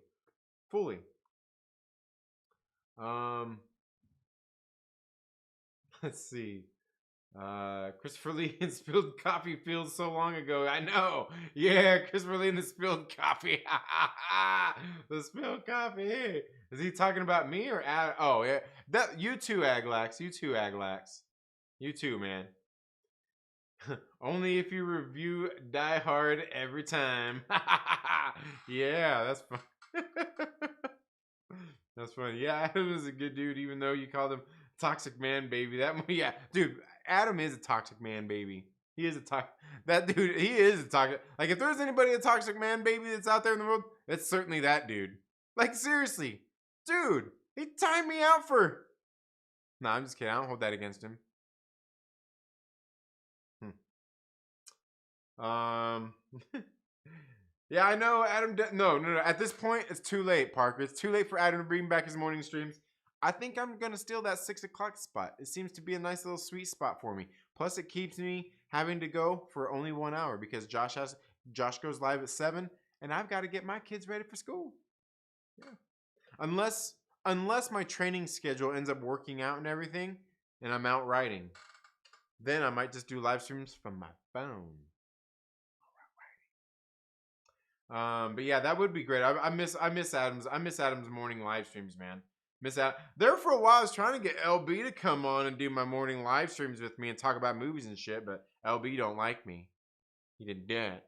Let's see. Christopher Lee and spilled coffee feels so long ago. I know. Yeah, Christopher Lee and the spilled coffee. The spilled coffee. Hey. Is he talking about me or oh yeah. That you too, Aglax. You too, man. Only if you review Die Hard every time. Yeah, that's fun. That's funny. Yeah, Adam is a good dude, even though you called him toxic man baby. Yeah, dude, Adam is a toxic man baby. He is a toxic. That dude, he is a toxic. Like, if there's anybody a toxic man baby that's out there in the world, it's certainly that dude. Like, seriously, dude, he timed me out for. Nah, I'm just kidding. I don't hold that against him. Yeah, I know Adam. No. At this point, it's too late, Parker. It's too late for Adam to bring back his morning streams. I think I'm gonna steal that 6 o'clock spot. It seems to be a nice little sweet spot for me. Plus, it keeps me having to go for only 1 hour because Josh goes live at 7, and I've got to get my kids ready for school. Yeah. Unless my training schedule ends up working out and everything, and I'm out riding, then I might just do live streams from my phone. But yeah, that would be great. I miss Adam's morning live streams, man. Miss out there for a while. I was trying to get LB to come on and do my morning live streams with me and talk about movies and shit, but LB don't like me. He didn't do it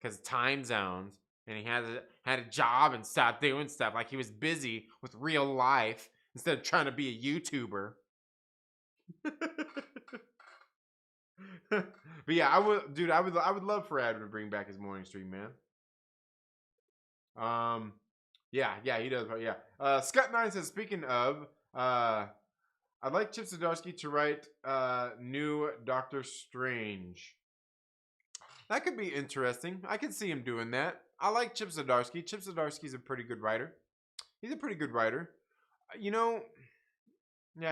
because time zones, and he had a job and stopped doing stuff. Like he was busy with real life instead of trying to be a YouTuber. But yeah, I would love for Adam to bring back his morning stream, man. Yeah, he does. Yeah. Scott9 says, speaking of, I'd like Chip Zdarsky to write new Doctor Strange. That could be interesting. I could see him doing that. I like Chip Zdarsky. Chip Zdarsky's a pretty good writer. He's a pretty good writer. Yeah,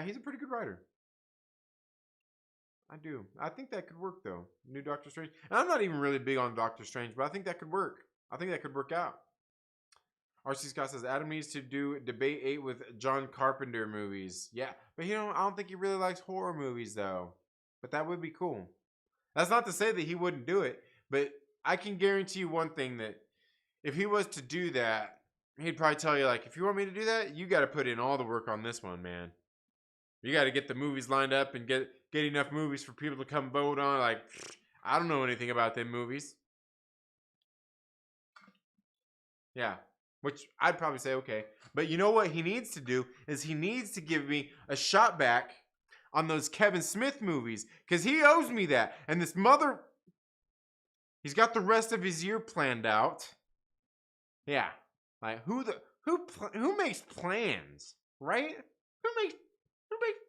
he's a pretty good writer. I do. I think that could work, though. New Doctor Strange. And I'm not even really big on Doctor Strange, but I think that could work. I think that could work out. RC Scott says, Adam needs to do Debate 8 with John Carpenter movies. Yeah, but I don't think he really likes horror movies, though. But that would be cool. That's not to say that he wouldn't do it, but I can guarantee you one thing, that if he was to do that, he'd probably tell you, like, if you want me to do that, you got to put in all the work on this one, man. You got to get the movies lined up and get enough movies for people to come vote on. Like, I don't know anything about them movies. Yeah. Which I'd probably say, okay. But you know what he needs to do is he needs to give me a shot back on those Kevin Smith movies. Because he owes me that. And this he's got the rest of his year planned out. Yeah. Like, who makes plans, right? Who makes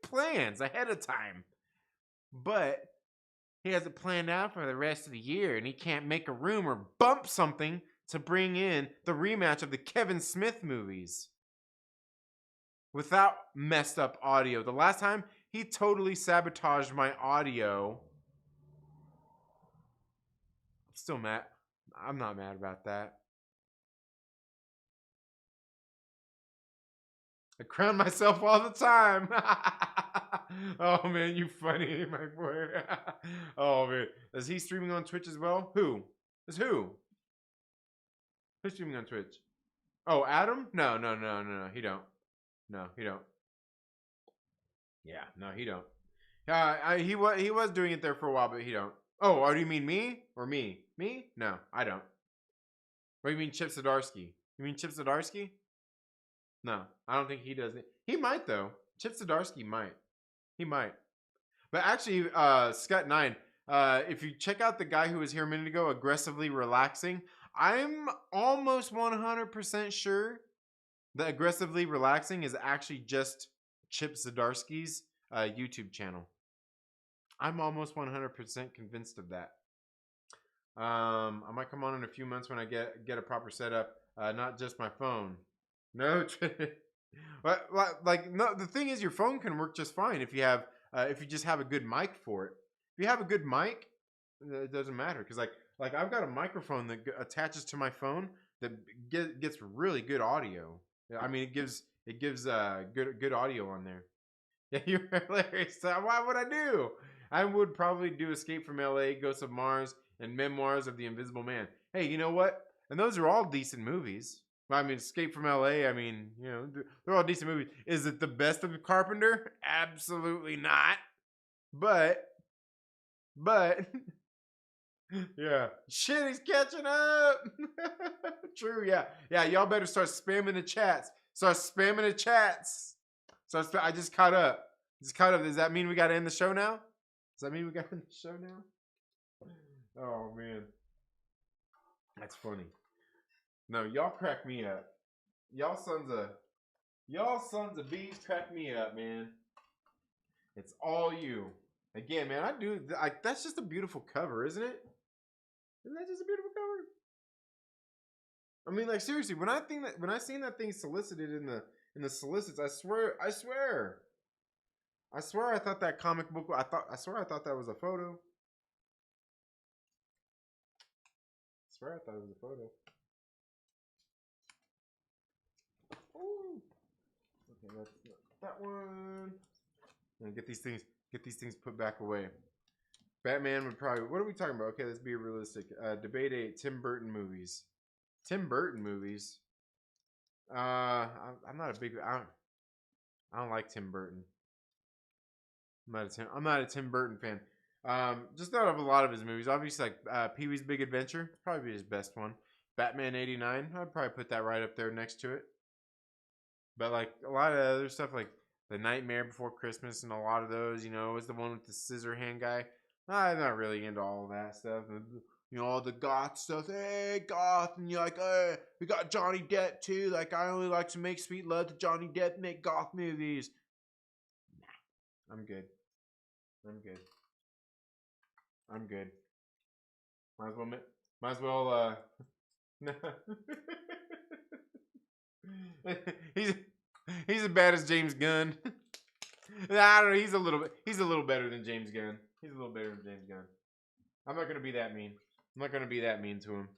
plans ahead of time? But he has it planned out for the rest of the year, and he can't make a room or bump something to bring in the rematch of the Kevin Smith movies without messed up audio. The last time, he totally sabotaged my audio. I'm still mad. I'm not mad about that. I crown myself all the time. Oh man, you funny, my boy. Oh man, is he streaming on Twitch as well? Who? Is who? Who's streaming on Twitch? Oh, Adam? No, no, no, no, no. He don't. No, he don't. Yeah, no, he don't. He was doing it there for a while, but he don't. Oh, do you mean me or me? Me? No, I don't. What do you mean, Chip Zdarsky? You mean Chip Zdarsky? No, I don't think he does it. He might though. Chip Zdarsky might. He might. But actually, Scott9, if you check out the guy who was here a minute ago, aggressively relaxing, I'm almost 100% sure that aggressively relaxing is actually just Chip Zdarsky's YouTube channel. I'm almost 100% convinced of that. I might come on in a few months when I get a proper setup, not just my phone. No, like no. The thing is, your phone can work just fine if you just have a good mic for it. If you have a good mic, it doesn't matter because like I've got a microphone that attaches to my phone that gets really good audio. I mean, it gives good audio on there. Yeah, you're hilarious. Why would I do? I would probably do Escape from LA, Ghosts of Mars, and Memoirs of the Invisible Man. Hey, you know what? And those are all decent movies. I mean, Escape from LA, I mean, you know, they're all decent movies. Is it the best of Carpenter? Absolutely not. But, yeah. Shit, he's catching up. True, yeah. Yeah, y'all better start spamming the chats. Start spamming the chats. I just caught up. Does that mean we got to end the show now? Does that mean we got to end the show now? Oh, man. That's funny. No, y'all crack me up. Y'all sons of bees crack me up, man. It's all you. Again, man, that's just a beautiful cover, isn't it? Isn't that just a beautiful cover? I mean, like seriously, when I seen that thing solicited in the solicits, I swear I thought that comic book. I swear I thought that was a photo. I swear I thought it was a photo. Ooh. Okay, that's that one. And get these things put back away. Batman would probably. What are we talking about? Okay, let's be realistic. Debate 8. Tim Burton movies. Tim Burton movies. I'm not a big. I don't like Tim Burton. I'm not a Tim Burton fan. Just not of a lot of his movies. Obviously, like Pee-wee's Big Adventure, probably his best one. Batman '89, I'd probably put that right up there next to it. But like a lot of other stuff, like The Nightmare Before Christmas, and a lot of those, you know, is the one with the scissor hand guy. I'm not really into all of that stuff. You know, all the goth stuff. Hey, goth, and you're like, hey, we got Johnny Depp too. Like, I only like to make sweet love to Johnny Depp, make goth movies. Nah, I'm good. Might as well, he's as bad as James Gunn. I don't know, he's a little better than James Gunn. I'm not gonna be that mean. I'm not gonna be that mean to him.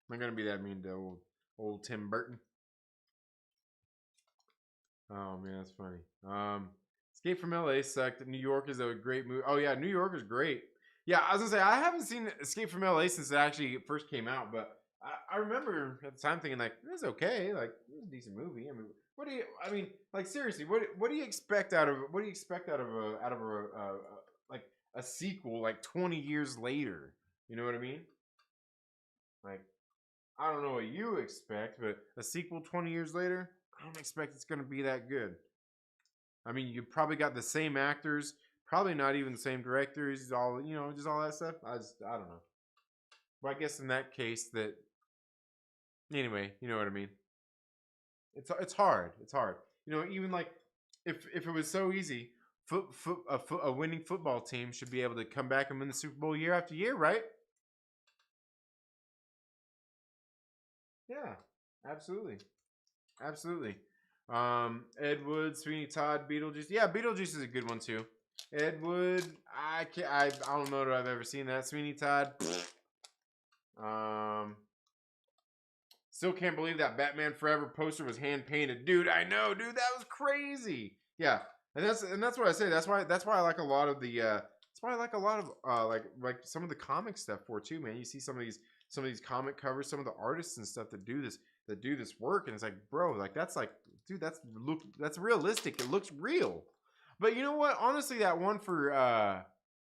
I'm not gonna be that mean to old Tim Burton. Oh man, that's funny. Escape from LA sucked. New York is a great movie. Oh yeah, New York is great. Yeah, I was gonna say I haven't seen Escape from LA since it actually first came out, but I remember at the time thinking like it was okay, like it was a decent movie. I mean, like seriously, what do you expect out of like a sequel like 20 years later? You know what I mean? Like I don't know what you expect, but a sequel 20 years later, I don't expect it's gonna be that good. I mean, you probably got the same actors, probably not even the same directors, just all that stuff. I don't know. But I guess in that case, that anyway, you know what I mean. It's hard. You know, even like if it was so easy, a winning football team should be able to come back and win the Super Bowl year after year, right? Yeah, absolutely. Ed Wood, Sweeney Todd, Beetlejuice. Yeah, Beetlejuice is a good one too. Ed Wood, I don't know that I've ever seen that. Sweeney Todd. Still can't believe that Batman Forever poster was hand painted, dude. I know, dude. That was crazy. Yeah, and that's what I say. That's why I like a lot of the. That's why I like a lot of like some of the comic stuff for too, man. You see some of these comic covers, some of the artists and stuff that do this work, and it's like, bro, like that's like, dude, that's realistic. It looks real. But you know what? Honestly, that one for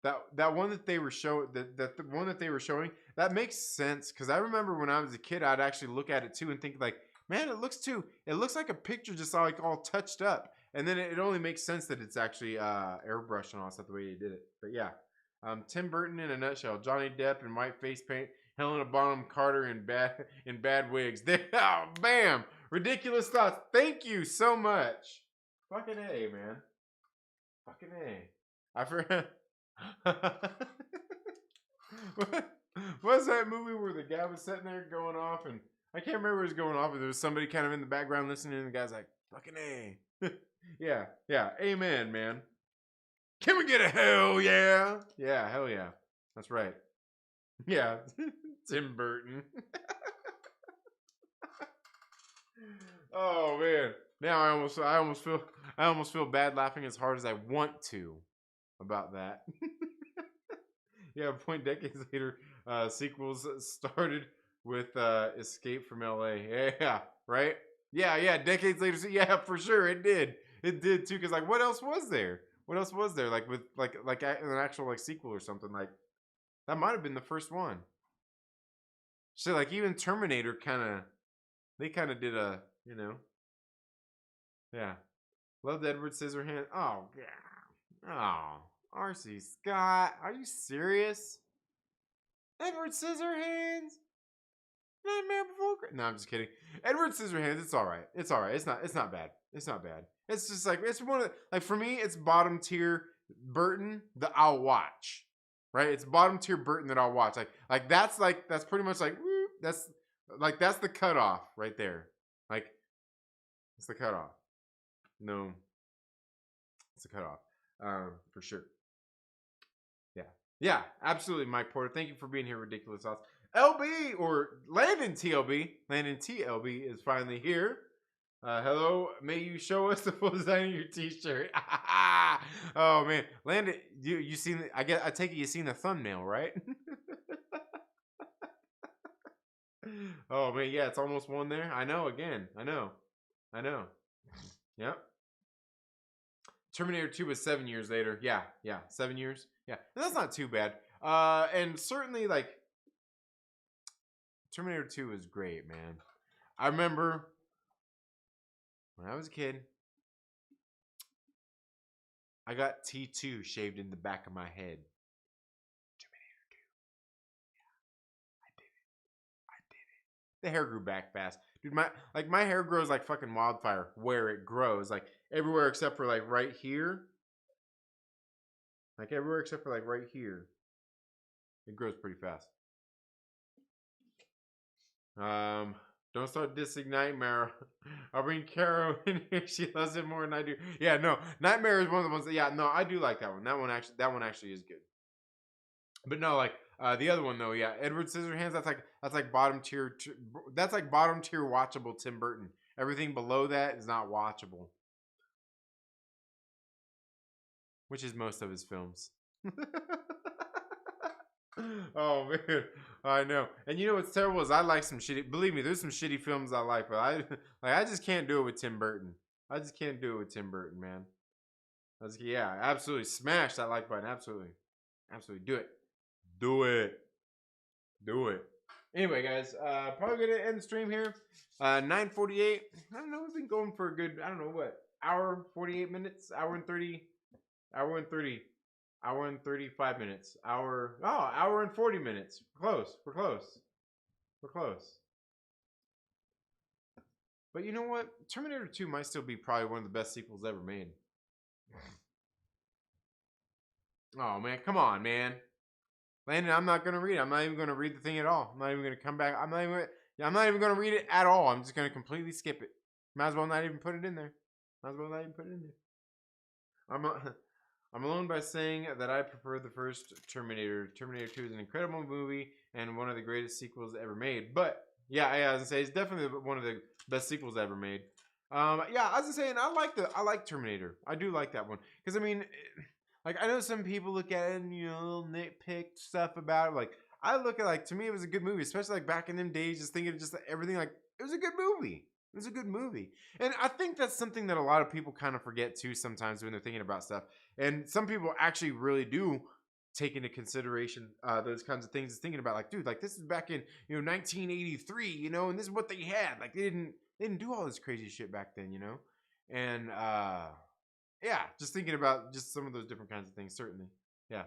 that one that they were showing that the one that they were showing, that makes sense, because I remember when I was a kid, I'd actually look at it too and think like, man, it looks like a picture just like all touched up, and then it only makes sense that it's actually airbrushed and all that stuff the way they did it. But yeah, Tim Burton in a nutshell: Johnny Depp in white face paint, Helena Bonham Carter in bad wigs. Oh, bam! Ridiculous thoughts. Thank you so much. Fucking A, man. Fucking A. I forgot. What's that movie where the guy was sitting there going off, and I can't remember what was going off, but there was somebody kind of in the background listening, and the guy's like, fucking A. Yeah, amen, man. Can we get a hell yeah? Yeah, hell yeah. That's right. Yeah, Tim Burton. Oh man. Now I almost feel bad laughing as hard as I want to about that. Yeah, point decades later, sequels started with Escape from LA. Yeah, right? Yeah, decades later. Yeah, for sure it did. It did too, cuz like what else was there? What else was there like with like an actual like sequel or something like that might have been the first one. So like even Terminator they kind of did a, you know. Yeah. Loved Edward Scissorhands. Oh, yeah. Oh, R.C. Scott. Are you serious? Edward Scissorhands? Nightmare Before Christmas. No, I'm just kidding. Edward Scissorhands, it's alright. It's alright. It's not bad. It's not bad. It's just like, it's one of, like for me, it's bottom tier Burton that I'll watch. Right? It's bottom tier Burton that I'll watch. That's pretty much like, whoop, that's the cutoff right there. Like, it's the cutoff. No, it's a cutoff, for sure. Yeah, absolutely, Mike Porter. Thank you for being here, Ridiculous Thoughts. LB or Landon TLB is finally here. Hello, may you show us the full design of your T-shirt? Oh man, Landon, you seen? I take it you seen the thumbnail, right? Oh man, yeah, it's almost one there. I know. Again, I know. Yep. Terminator 2 was 7 years later. Yeah, 7 years. Yeah, and that's not too bad. And certainly, like, Terminator 2 was great, man. I remember when I was a kid, I got T2 shaved in the back of my head. Terminator 2. Yeah, I did it. The hair grew back fast. Dude, my hair grows like fucking wildfire where it grows. Like, everywhere except for, like, right here. Like, everywhere except for, like, right here. It grows pretty fast. Don't start dissing Nightmare. I'll bring Caro in here. She loves it more than I do. Yeah, no. Nightmare is one of the ones that, yeah, no, I do like that one. That one actually is good. But no, like, the other one though, yeah, Edward Scissorhands, that's like bottom tier watchable Tim Burton. Everything below that is not watchable. Which is most of his films. Oh man, I know. And you know what's terrible is I like some shitty. Believe me, there's some shitty films I like, but I just can't do it with Tim Burton. I just can't do it with Tim Burton, man. Yeah, absolutely smash that like button. Absolutely, do it. Anyway, guys, probably gonna end the stream here. 9:48. I don't know. We've been going for a good, I don't know what, hour 48 minutes, hour and 35 minutes. Hour and 40 minutes. We're close. But you know what? Terminator 2 might still be probably one of the best sequels ever made. Oh man, come on, man. Landon, I'm not gonna read it. I'm not even gonna read the thing at all. I'm not even gonna come back. I'm not even gonna read it at all. I'm just gonna completely skip it. Might as well not even put it in there. I'm alone by saying that I prefer the first Terminator. Terminator 2 is an incredible movie and one of the greatest sequels ever made. But Yeah, I was gonna say it's definitely one of the best sequels ever made. Yeah, I was just saying I like Terminator. I do like that one because I mean, like I know some people look at it and nitpick stuff about it. Like I look at to me it was a good movie, especially like back in them days. Just thinking of just everything like it was a good movie. It was a good movie, and I think that's something that a lot of people kind of forget too sometimes when they're thinking about stuff. And some people actually really do take into consideration those kinds of things. Thinking about like, dude, like this is back in 1983, and this is what they had. Like they didn't do all this crazy shit back then, and yeah, just thinking about just some of those different kinds of things. Certainly, yeah.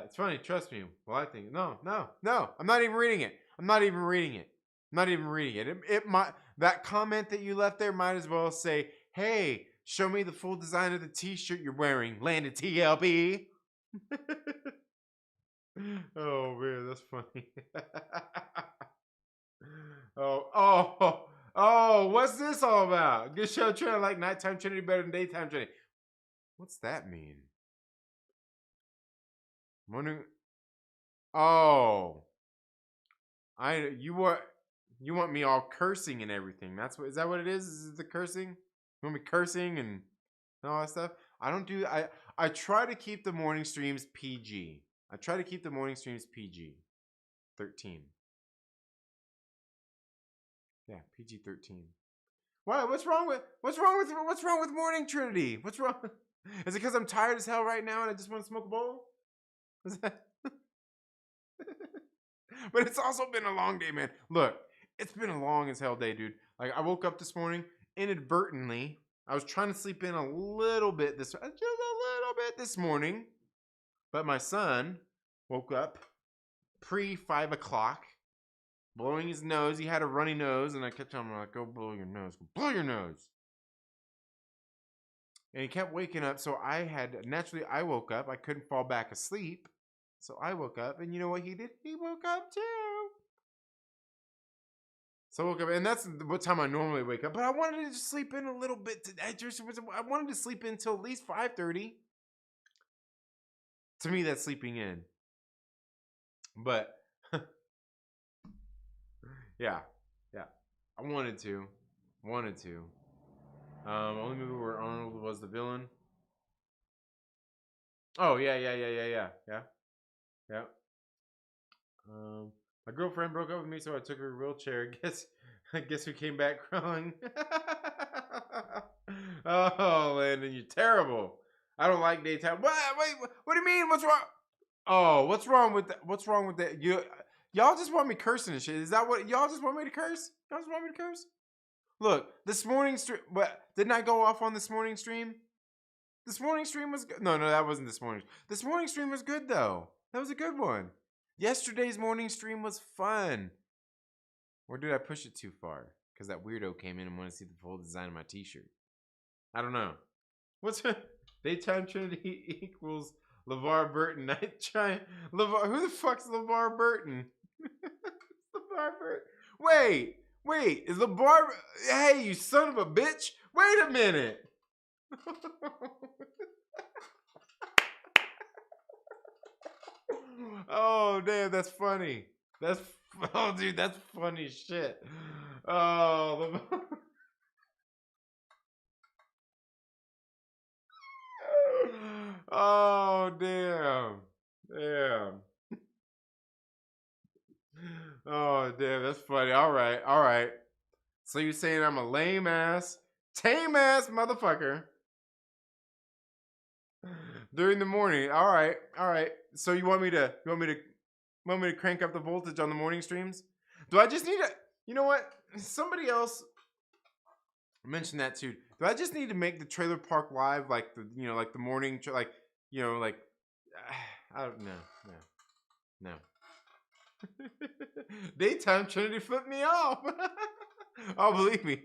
It's funny. Trust me. Well, I think no. I'm not even reading it. I'm not even reading it. I'm not even reading it. It might that comment that you left there might as well say, "Hey, show me the full design of the T-shirt you're wearing, Landed TLB." Oh man, that's funny. Oh, what's this all about? Good show trying to like nighttime Trinity better than daytime Trinity. What's that mean? Wondering. Oh, you want me all cursing and everything. Is that what it is? Is it the cursing? You want me cursing and all that stuff? I don't do I try to keep the morning streams PG. I try to keep the morning streams PG. 13. Yeah, PG-13. Why? What's wrong with Morning Trinity? What's wrong? Is it because I'm tired as hell right now and I just want to smoke a bowl? Is that... But it's also been a long day, man. Look, it's been a long as hell day, dude. Like I woke up this morning inadvertently. I was trying to sleep in a little bit just a little bit this morning, but my son woke up pre 5 o'clock, blowing his nose. He had a runny nose, and I kept telling him, like, go blow your nose. Go blow your nose. And he kept waking up, so I woke up. I couldn't fall back asleep. So I woke up, and you know what he did? He woke up too. So I woke up, and that's what time I normally wake up. But I wanted to just sleep in a little bit today. I wanted to sleep in until at least 5:30. To me, that's sleeping in. But yeah. I wanted to. Only movie where Arnold was the villain. Oh yeah. My girlfriend broke up with me, so I took her wheelchair. Guess who came back crying? Oh, Landon, you're terrible. I don't like daytime. Wait, what do you mean? What's wrong? Oh, what's wrong with that? What's wrong with that? Y'all just want me cursing and shit. Is that what y'all just want me to curse? Y'all just want me to curse? Look, this morning stream. What didn't I go off on this morning stream? This morning stream was good. No, that wasn't this morning. This morning stream was good though. That was a good one. Yesterday's morning stream was fun. Or did I push it too far? Because that weirdo came in and wanted to see the full design of my T-shirt. I don't know. What's daytime Trinity equals LeVar Burton? Who the fuck's LeVar Burton? LeVar Burton. Wait, is LeVar? Hey, you son of a bitch! Wait a minute. Oh damn, that's funny. Dude, that's funny shit. Oh, oh damn. Oh damn, that's funny. All right. So you're saying I'm a lame ass, tame ass motherfucker during the morning? All right. So you want me to crank up the voltage on the morning streams? Do I just need to? You know what? Somebody else mentioned that too. Do I just need to make the Trailer Park Live like the like the morning I don't know. No. Daytime Trinity flipped me off. Oh, believe me,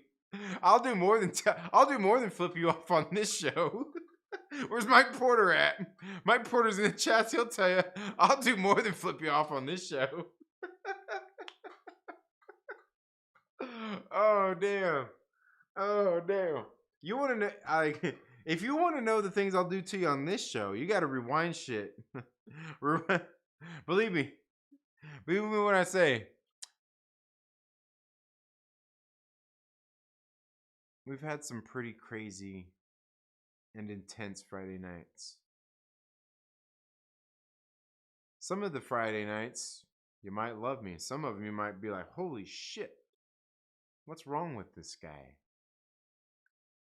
I'll do more than flip you off on this show. Where's Mike Porter at? Mike Porter's in the chat. He'll tell you I'll do more than flip you off on this show. Oh damn. You want to know? If you want to know the things I'll do to you on this show, you got to rewind shit. Believe me when I say we've had some pretty crazy and intense Friday nights. Some of the Friday nights, you might love me. Some of them you might be like, holy shit, what's wrong with this guy?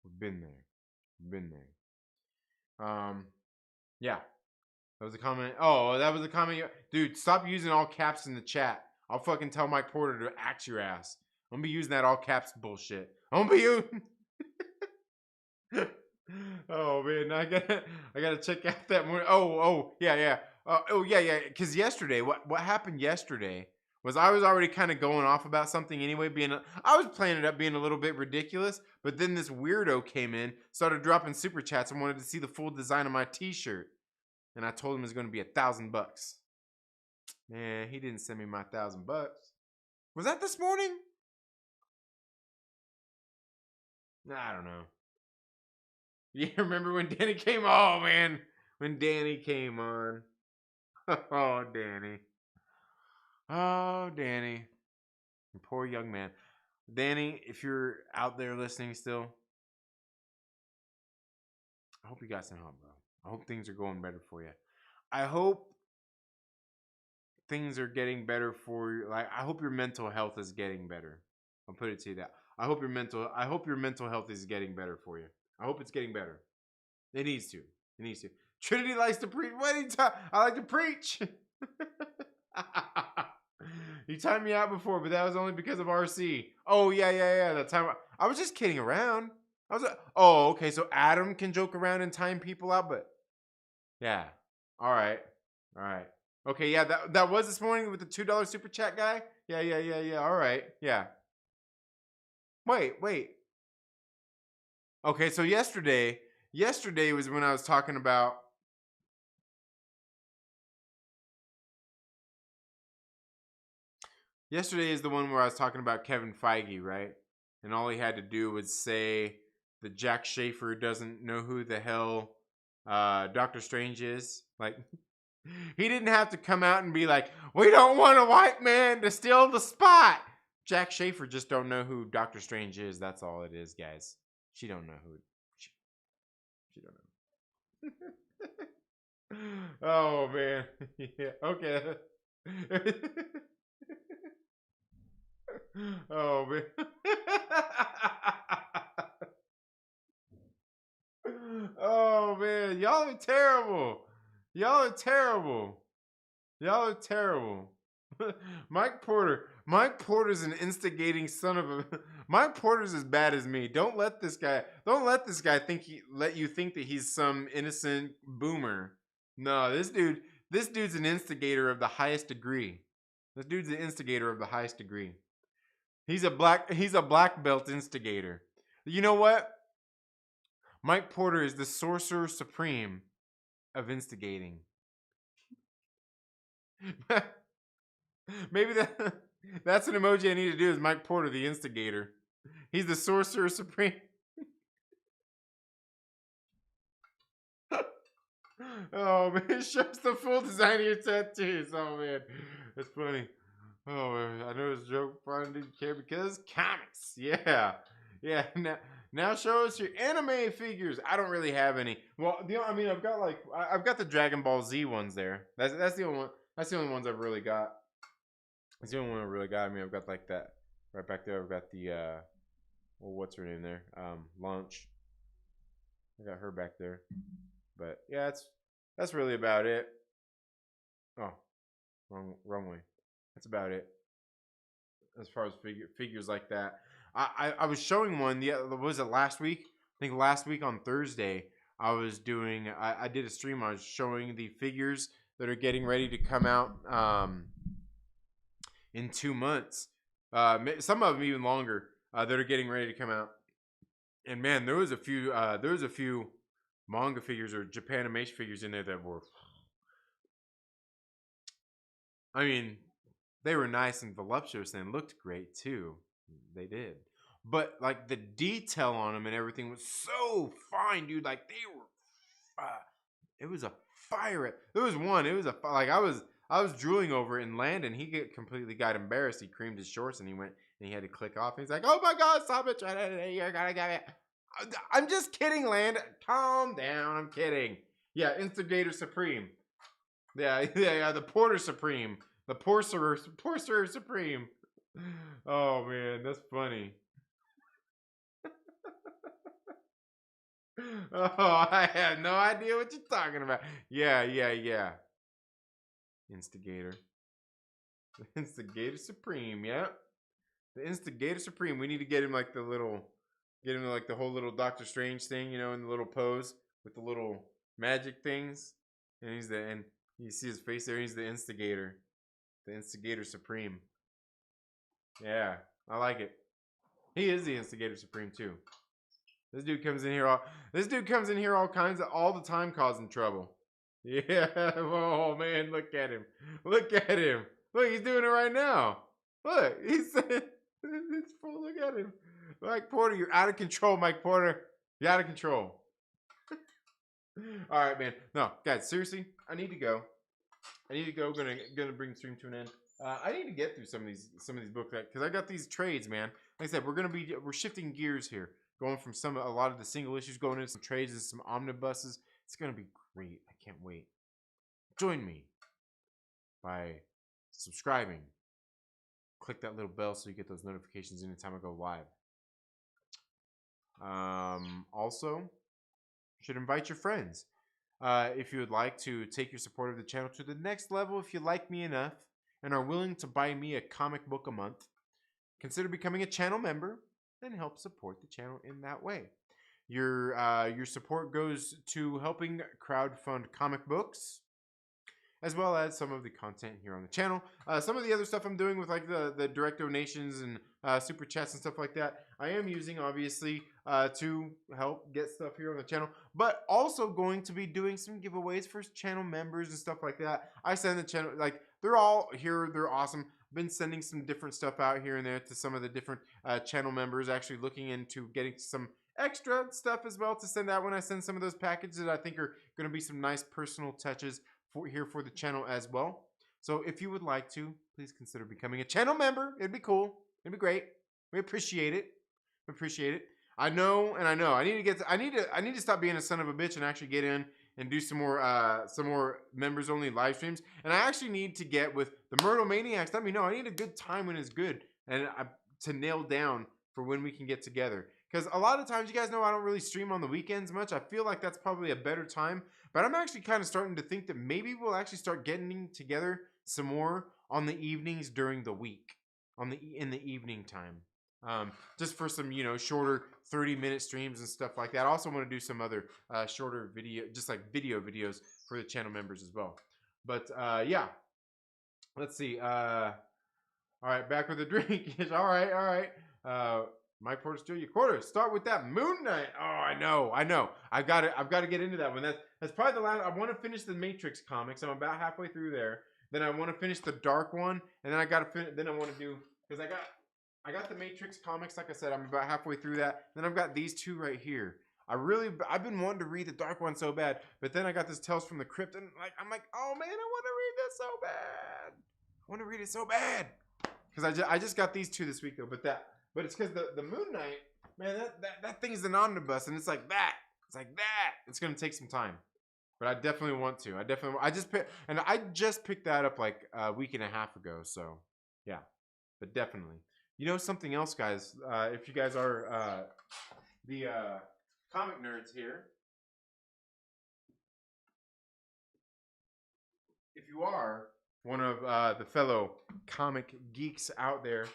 We've been there. We've been there. Yeah. That was a comment. Oh, that was a comment. Dude, stop using all caps in the chat. I'll fucking tell Mike Porter to axe your ass. I'm gonna be using that all caps bullshit. I'm gonna be using... Oh man, I gotta check out that morning. Yeah. Yeah. Because yesterday, what happened yesterday was I was already kind of going off about something anyway. I was playing it up being a little bit ridiculous, but then this weirdo came in, started dropping super chats, and wanted to see the full design of my T-shirt, and I told him it was going to be $1,000. Man, he didn't send me my $1,000. Was that this morning? I don't know. You remember when Danny came? Oh, man. When Danny came on. Oh, Danny. Oh, Danny. Poor young man. Danny, if you're out there listening still, I hope you got some help, bro. I hope things are going better for you. I hope things are getting better for you. Like, I hope your mental health is getting better. I'll put it to you that. I hope your mental health is getting better for you. I hope it's getting better. It needs to. It needs to. Trinity likes to preach. What are you talking? I like to preach. You timed me out before, but that was only because of RC. Oh, yeah. That time I was just kidding around. I was like, oh, okay. So Adam can joke around and time people out, but yeah. All right. Okay, yeah, that was this morning with the $2 super chat guy. Yeah. All right. Yeah. Wait. Okay, so yesterday was when I was talking about yesterday is the one where I was talking about Kevin Feige, right? And all he had to do was say that Jack Schaefer doesn't know who the hell Doctor Strange is. Like, he didn't have to come out and be like, we don't want a white man to steal the spot. Jack Schaefer just don't know who Doctor Strange is. That's all it is, guys. She don't know who. She don't know. Oh, man. Yeah, okay. Oh, man. Oh, man. Y'all are terrible. Mike Porter's an instigating son of a. Mike Porter's as bad as me. Don't let this guy let you think that he's some innocent boomer. No, this dude's an instigator of the highest degree. He's a black belt instigator. You know what? Mike Porter is the sorcerer supreme of instigating. Maybe that's an emoji I need to do is Mike Porter, the instigator. He's the sorcerer supreme. Oh, man, it shows the full design of your tattoos. Oh, man, that's funny. Oh, man, I know it's a joke. Probably didn't care because comics. Yeah. Now show us your anime figures. I don't really have any. Well, I've got the Dragon Ball Z ones there. That's the only one. That's the only ones I've really got. It's the only one I really got. I mean, I've got like that right back there. I've got the what's her name there? Lunch. I got her back there. But yeah, that's really about it. Oh, wrong way. That's about it. As far as figures like that, I was showing one. Was it last week? I think last week on Thursday, I was doing. I did a stream. I was showing the figures that are getting ready to come out in 2 months. Some of them even longer that are getting ready to come out. And man, there was a few manga figures or Japanimation figures in there that were. I mean, they were nice and voluptuous and looked great too. They did. But like the detail on them and everything was so fine, dude. Like they were, it was a fire. There was one. It was like I I was drooling over it, and Landon, completely got embarrassed. He creamed his shorts and he went and he had to click off. He's like, "Oh my God, stop it! You're gonna get it." I'm just kidding, Landon. Calm down. I'm kidding. Yeah, Instigator Supreme. Yeah. The Porter Supreme. The Porcerer Supreme. Oh man, that's funny. Oh, I have no idea what you're talking about. Yeah. Instigator. The Instigator Supreme, yeah. The Instigator Supreme. We need to get him like get him like the whole little Doctor Strange thing, you know, in the little pose with the little magic things. And you see his face there, he's the Instigator. The Instigator Supreme. Yeah, I like it. He is the Instigator Supreme too. This dude comes in here all the time causing trouble. Yeah. Oh man, look at him. Look at him. Look, he's doing it right now. Look, he's it's full. Look at him. Mike Porter, you're out of control, Mike Porter. You're out of control. All right, man. No, guys, seriously, I need to go. Gonna bring the stream to an end. I need to get through some of these books because I got these trades, man. Like I said, we're shifting gears here, going from a lot of the single issues, going into some trades and some omnibuses. It's gonna be great. I can't wait. Join me by subscribing. Click that little bell so you get those notifications anytime I go live. Also, you should invite your friends. If you would like to take your support of the channel to the next level, if you like me enough and are willing to buy me a comic book a month, consider becoming a channel member and help support the channel in that way. Your support goes to helping crowdfund comic books, as well as some of the content here on the channel. Some of the other stuff I'm doing with like the direct donations and super chats and stuff like that, I am using obviously to help get stuff here on the channel, but also going to be doing some giveaways for channel members and stuff like that. I send the channel, like they're all here, they're awesome. Been sending some different stuff out here and there to some of the different channel members, actually looking into getting some extra stuff as well to send out when I send some of those packages that I think are going to be some nice personal touches for the channel as well. So if you would like to, please consider becoming a channel member. It'd be cool. It'd be great. We appreciate it. We appreciate it. I know. I need to stop being a son of a bitch and actually get in and do some more members only live streams. And I actually need to get with the Myrtle Maniacs. Let me know. I need a good time when it's good and to nail down for when we can get together. Because a lot of times, you guys know I don't really stream on the weekends much. I feel like that's probably a better time. But I'm actually kind of starting to think that maybe we'll actually start getting together some more on the evenings during the week, in the evening time, just for some shorter 30-minute streams and stuff like that. I also want to do some other shorter just like video videos for the channel members as well. But yeah, let's see. All right, back with the drink. All right. Mike Porter, steal your quarters. Start with that Moon Knight. Oh, I know. I've got to get into that one. That's probably the last. I want to finish the Matrix comics. I'm about halfway through there. Then I want to finish the Dark one, and then I got to finish. Then I want to do because I got the Matrix comics. Like I said, I'm about halfway through that. Then I've got these two right here. I've been wanting to read the Dark one so bad, but then I got this Tales from the Crypt, and I'm like, oh man, I want to read this so bad. I want to read it so bad because I just got these two this week though. But it's because the Moon Knight, man, that thing is an omnibus, and it's like that. It's like that. It's gonna take some time, but I definitely want to. I just picked that up like a week and a half ago. So yeah, but definitely. You know something else, guys? If you guys are the comic nerds here, if you are one of the fellow comic geeks out there.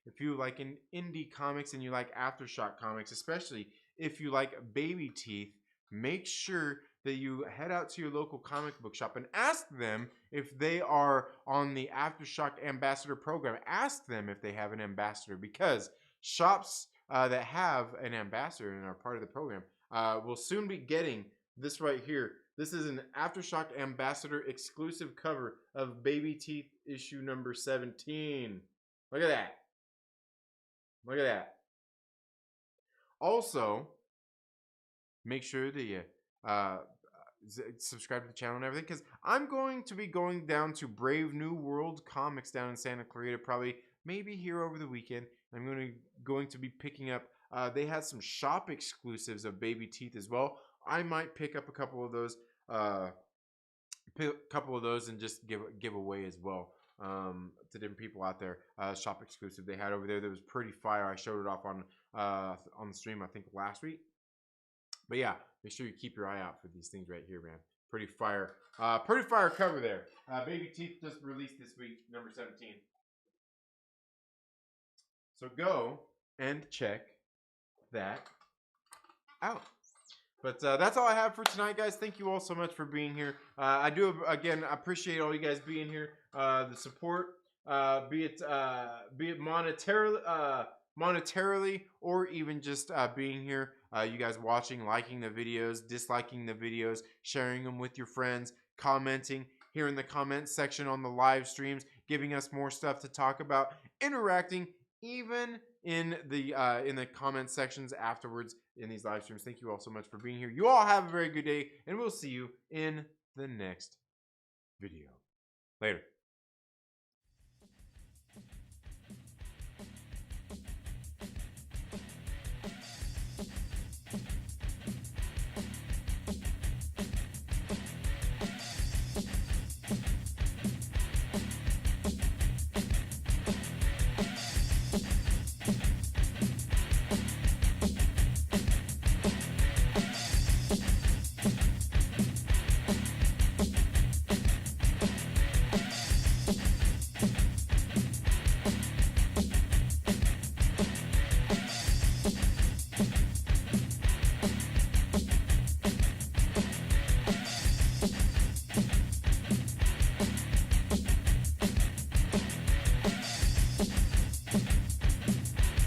If you like indie comics and you like Aftershock comics, especially if you like Baby Teeth, make sure that you head out to your local comic book shop and ask them if they are on the Aftershock Ambassador program. Ask them if they have an ambassador, because shops that have an ambassador and are part of the program will soon be getting this right here. This is an Aftershock Ambassador exclusive cover of Baby Teeth issue number 17. Look at that. Look at that. Also, make sure that you subscribe to the channel and everything, because I'm going to be going down to Brave New World Comics down in Santa Clarita, probably maybe here over the weekend. I'm going to be picking up. They had some shop exclusives of Baby Teeth as well. I might pick up a couple of those. And just give away as well to different people out there. Shop exclusive they had over there that was pretty fire. I showed it off on the stream, I think last week. But yeah, make sure you keep your eye out for these things right here, man. Pretty fire cover there. Baby Teeth just released this week, number 17. So go and check that out. But that's all I have for tonight, guys. Thank you all so much for being here. I do, again, appreciate all you guys being here. The support, be it monetarily or even just being here. You guys watching, liking the videos, disliking the videos, sharing them with your friends, commenting here in the comment section on the live streams, giving us more stuff to talk about, interacting even in the comment sections afterwards in these live streams. Thank you all so much for being here. You all have a very good day, and we'll see you in the next video. Later.